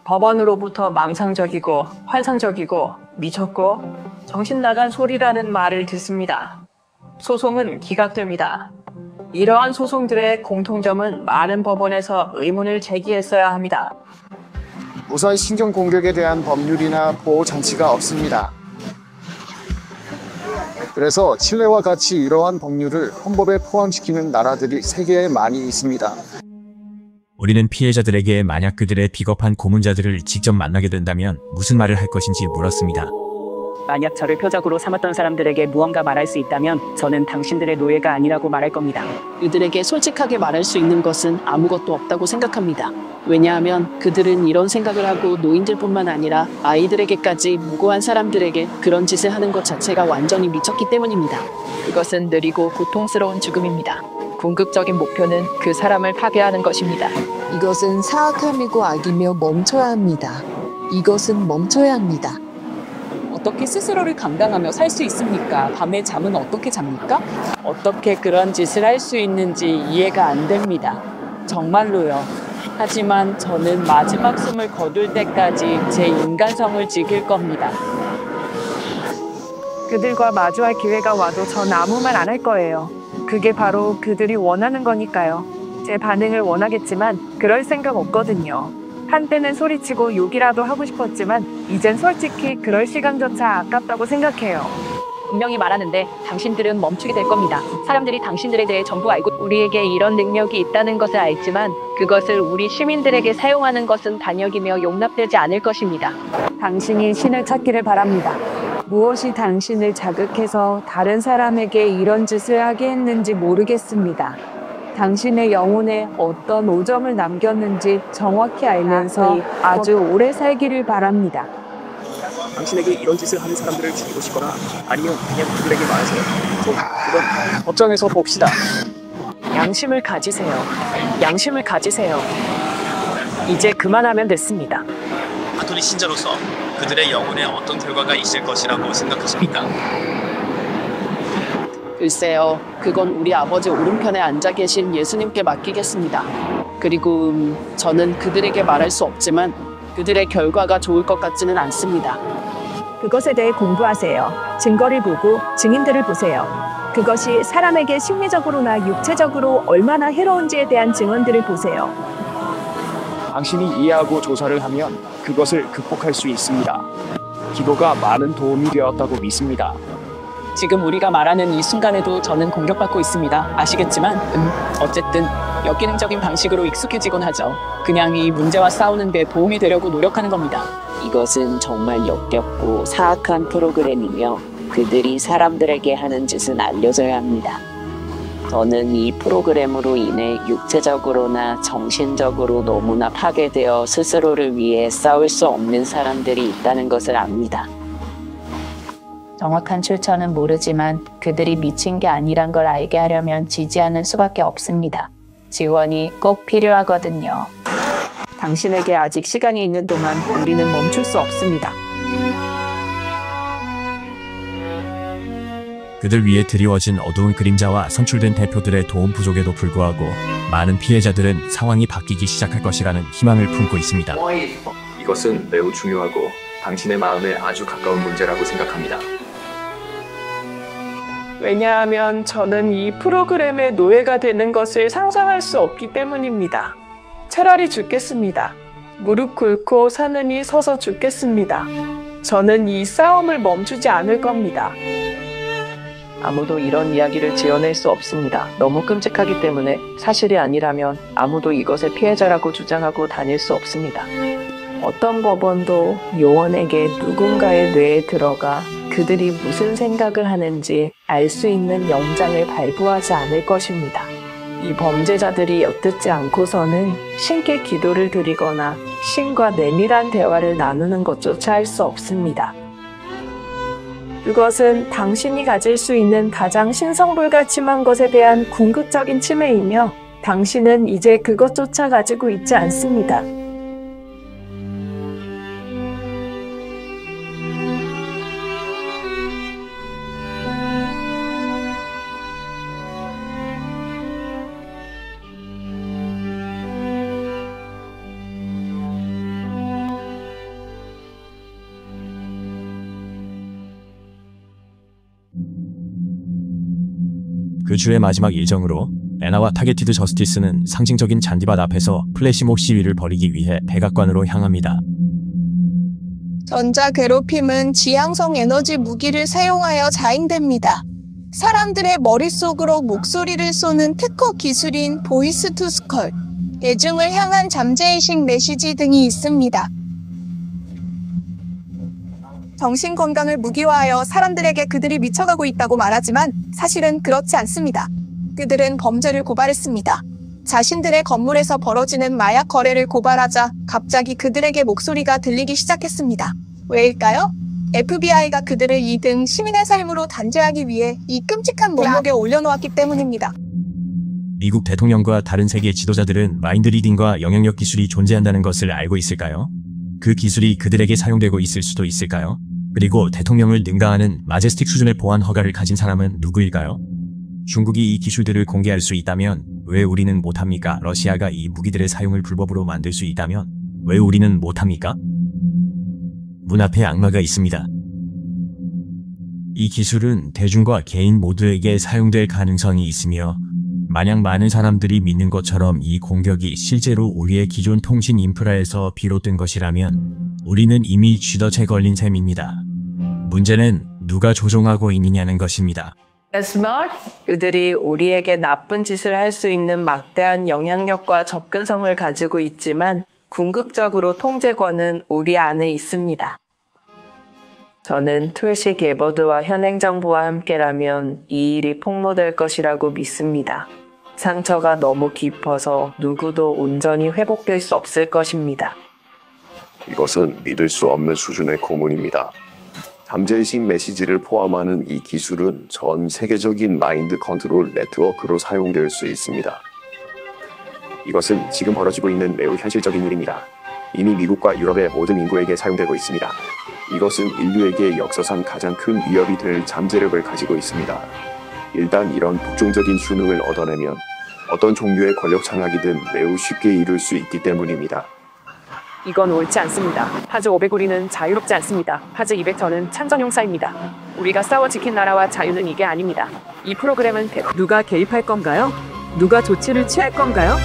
법원으로부터 망상적이고 환상적이고 미쳤고 정신 나간 소리라는 말을 듣습니다. 소송은 기각됩니다. 이러한 소송들의 공통점은 많은 법원에서 의문을 제기했어야 합니다. 무사히 신경 공격에 대한 법률이나 보호 장치가 없습니다. 그래서 칠레와 같이 이러한 법률을 헌법에 포함시키는 나라들이 세계에 많이 있습니다. 우리는 피해자들에게 만약 그들의 비겁한 고문자들을 직접 만나게 된다면 무슨 말을 할 것인지 물었습니다. 만약 저를 표적으로 삼았던 사람들에게 무언가 말할 수 있다면 저는 당신들의 노예가 아니라고 말할 겁니다. 그들에게 솔직하게 말할 수 있는 것은 아무것도 없다고 생각합니다. 왜냐하면 그들은 이런 생각을 하고 노인들뿐만 아니라 아이들에게까지 무고한 사람들에게 그런 짓을 하는 것 자체가 완전히 미쳤기 때문입니다. 그것은 느리고 고통스러운 죽음입니다. 궁극적인 목표는 그 사람을 파괴하는 것입니다. 이것은 사악함이고 악이며 멈춰야 합니다. 이것은 멈춰야 합니다. 어떻게 스스로를 감당하며 살 수 있습니까? 밤에 잠은 어떻게 잡니까? 어떻게 그런 짓을 할 수 있는지 이해가 안 됩니다. 정말로요. 하지만 저는 마지막 숨을 거둘 때까지 제 인간성을 지킬 겁니다. 그들과 마주할 기회가 와도 전 아무 말 안 할 거예요. 그게 바로 그들이 원하는 거니까요. 제 반응을 원하겠지만 그럴 생각 없거든요. 한때는 소리치고 욕이라도 하고 싶었지만 이젠 솔직히 그럴 시간조차 아깝다고 생각해요. 분명히 말하는데 당신들은 멈추게 될 겁니다. 사람들이 당신들에 대해 전부 알고 우리에게 이런 능력이 있다는 것을 알지만 그것을 우리 시민들에게 사용하는 것은 반역이며 용납되지 않을 것입니다. 당신이 신을 찾기를 바랍니다. 무엇이 당신을 자극해서 다른 사람에게 이런 짓을 하게 했는지 모르겠습니다. 당신의 영혼에 어떤 오점을 남겼는지 정확히 알면서 아주 오래 살기를 바랍니다. 당신에게 이런 짓을 하는 사람들을 죽이고 싶거나 아니면 그냥 그들에게 말하세요. 그건 법정에서 봅시다. 양심을 가지세요. 양심을 가지세요. 이제 그만하면 됐습니다. 가톨릭 신자로서 그들의 영혼에 어떤 결과가 있을 것이라고 생각하십니까? 글쎄요, 그건 우리 아버지 오른편에 앉아 계신 예수님께 맡기겠습니다. 그리고 저는 그들에게 말할 수 없지만 그들의 결과가 좋을 것 같지는 않습니다. 그것에 대해 공부하세요. 증거를 보고 증인들을 보세요. 그것이 사람에게 심리적으로나 육체적으로 얼마나 해로운지에 대한 증언들을 보세요. 당신이 이해하고 조사를 하면 그것을 극복할 수 있습니다. 기도가 많은 도움이 되었다고 믿습니다. 지금 우리가 말하는 이 순간에도 저는 공격받고 있습니다. 아시겠지만 어쨌든 역기능적인 방식으로 익숙해지곤 하죠. 그냥 이 문제와 싸우는 데 도움이 되려고 노력하는 겁니다. 이것은 정말 역겹고 사악한 프로그램이며 그들이 사람들에게 하는 짓은 알려져야 합니다. 저는 이 프로그램으로 인해 육체적으로나 정신적으로 너무나 파괴되어 스스로를 위해 싸울 수 없는 사람들이 있다는 것을 압니다. 정확한 출처는 모르지만 그들이 미친 게 아니란 걸 알게 하려면 지지하는 수밖에 없습니다. 지원이 꼭 필요하거든요. 당신에게 아직 시간이 있는 동안 우리는 멈출 수 없습니다. 그들 위에 드리워진 어두운 그림자와 선출된 대표들의 도움 부족에도 불구하고 많은 피해자들은 상황이 바뀌기 시작할 것이라는 희망을 품고 있습니다. 이것은 매우 중요하고 당신의 마음에 아주 가까운 문제라고 생각합니다. 왜냐하면 저는 이 프로그램의 노예가 되는 것을 상상할 수 없기 때문입니다. 차라리 죽겠습니다. 무릎 꿇고 사느니 서서 죽겠습니다. 저는 이 싸움을 멈추지 않을 겁니다. 아무도 이런 이야기를 지어낼 수 없습니다. 너무 끔찍하기 때문에 사실이 아니라면 아무도 이것의 피해자라고 주장하고 다닐 수 없습니다. 어떤 법원도 요원에게 누군가의 뇌에 들어가 그들이 무슨 생각을 하는지 알 수 있는 영장을 발부하지 않을 것입니다. 이 범죄자들이 엿듣지 않고서는 신께 기도를 드리거나 신과 내밀한 대화를 나누는 것조차 할 수 없습니다. 그것은 당신이 가질 수 있는 가장 신성불가침한 것에 대한 궁극적인 침해이며 당신은 이제 그것조차 가지고 있지 않습니다. 그 주의 마지막 일정으로 애나와 타게티드 저스티스는 상징적인 잔디밭 앞에서 플래시몹 시위를 벌이기 위해 백악관으로 향합니다. 전자 괴롭힘은 지향성 에너지 무기를 사용하여 자행됩니다. 사람들의 머릿속으로 목소리를 쏘는 특허 기술인 보이스 투 스컬, 대중을 향한 잠재의식 메시지 등이 있습니다. 정신건강을 무기화하여 사람들에게 그들이 미쳐가고 있다고 말하지만 사실은 그렇지 않습니다. 그들은 범죄를 고발했습니다. 자신들의 건물에서 벌어지는 마약 거래를 고발하자 갑자기 그들에게 목소리가 들리기 시작했습니다. 왜일까요? FBI가 그들을 2등 시민의 삶으로 단죄하기 위해 이 끔찍한 목록에 올려놓았기 때문입니다. 미국 대통령과 다른 세계 지도자들은 마인드 리딩과 영향력 기술이 존재한다는 것을 알고 있을까요? 그 기술이 그들에게 사용되고 있을 수도 있을까요? 그리고 대통령을 능가하는 마제스틱 수준의 보안 허가를 가진 사람은 누구일까요? 중국이 이 기술들을 공개할 수 있다면 왜 우리는 못합니까? 러시아가 이 무기들의 사용을 불법으로 만들 수 있다면 왜 우리는 못합니까? 문 앞에 악마가 있습니다. 이 기술은 대중과 개인 모두에게 사용될 가능성이 있으며 마냥 많은 사람들이 믿는 것처럼 이 공격이 실제로 우리의 기존 통신 인프라에서 비롯된 것이라면 우리는 이미 쥐덫에 걸린 셈입니다. 문제는 누가 조종하고 있느냐는 것입니다. 그들이 우리에게 나쁜 짓을 할 수 있는 막대한 영향력과 접근성을 가지고 있지만 궁극적으로 통제권은 우리 안에 있습니다. 저는 툴시 게버드와 현행정부와 함께라면 이 일이 폭로될 것이라고 믿습니다. 상처가 너무 깊어서 누구도 온전히 회복될 수 없을 것입니다. 이것은 믿을 수 없는 수준의 고문입니다. 잠재의식 메시지를 포함하는 이 기술은 전 세계적인 마인드 컨트롤 네트워크로 사용될 수 있습니다. 이것은 지금 벌어지고 있는 매우 현실적인 일입니다. 이미 미국과 유럽의 모든 인구에게 사용되고 있습니다. 이것은 인류에게 역사상 가장 큰 위협이 될 잠재력을 가지고 있습니다. 일단 이런 독종적인 수능을 얻어내면 어떤 종류의 권력 장악이든 매우 쉽게 이룰 수 있기 때문입니다. 이건 옳지 않습니다. 파즈 500우리는 자유롭지 않습니다. 파즈 200저는 찬전용사입니다. 우리가 싸워 지킨 나라와 자유는 이게 아닙니다. 이 프로그램은 누가 개입할 건가요? 누가 조치를 취할 건가요?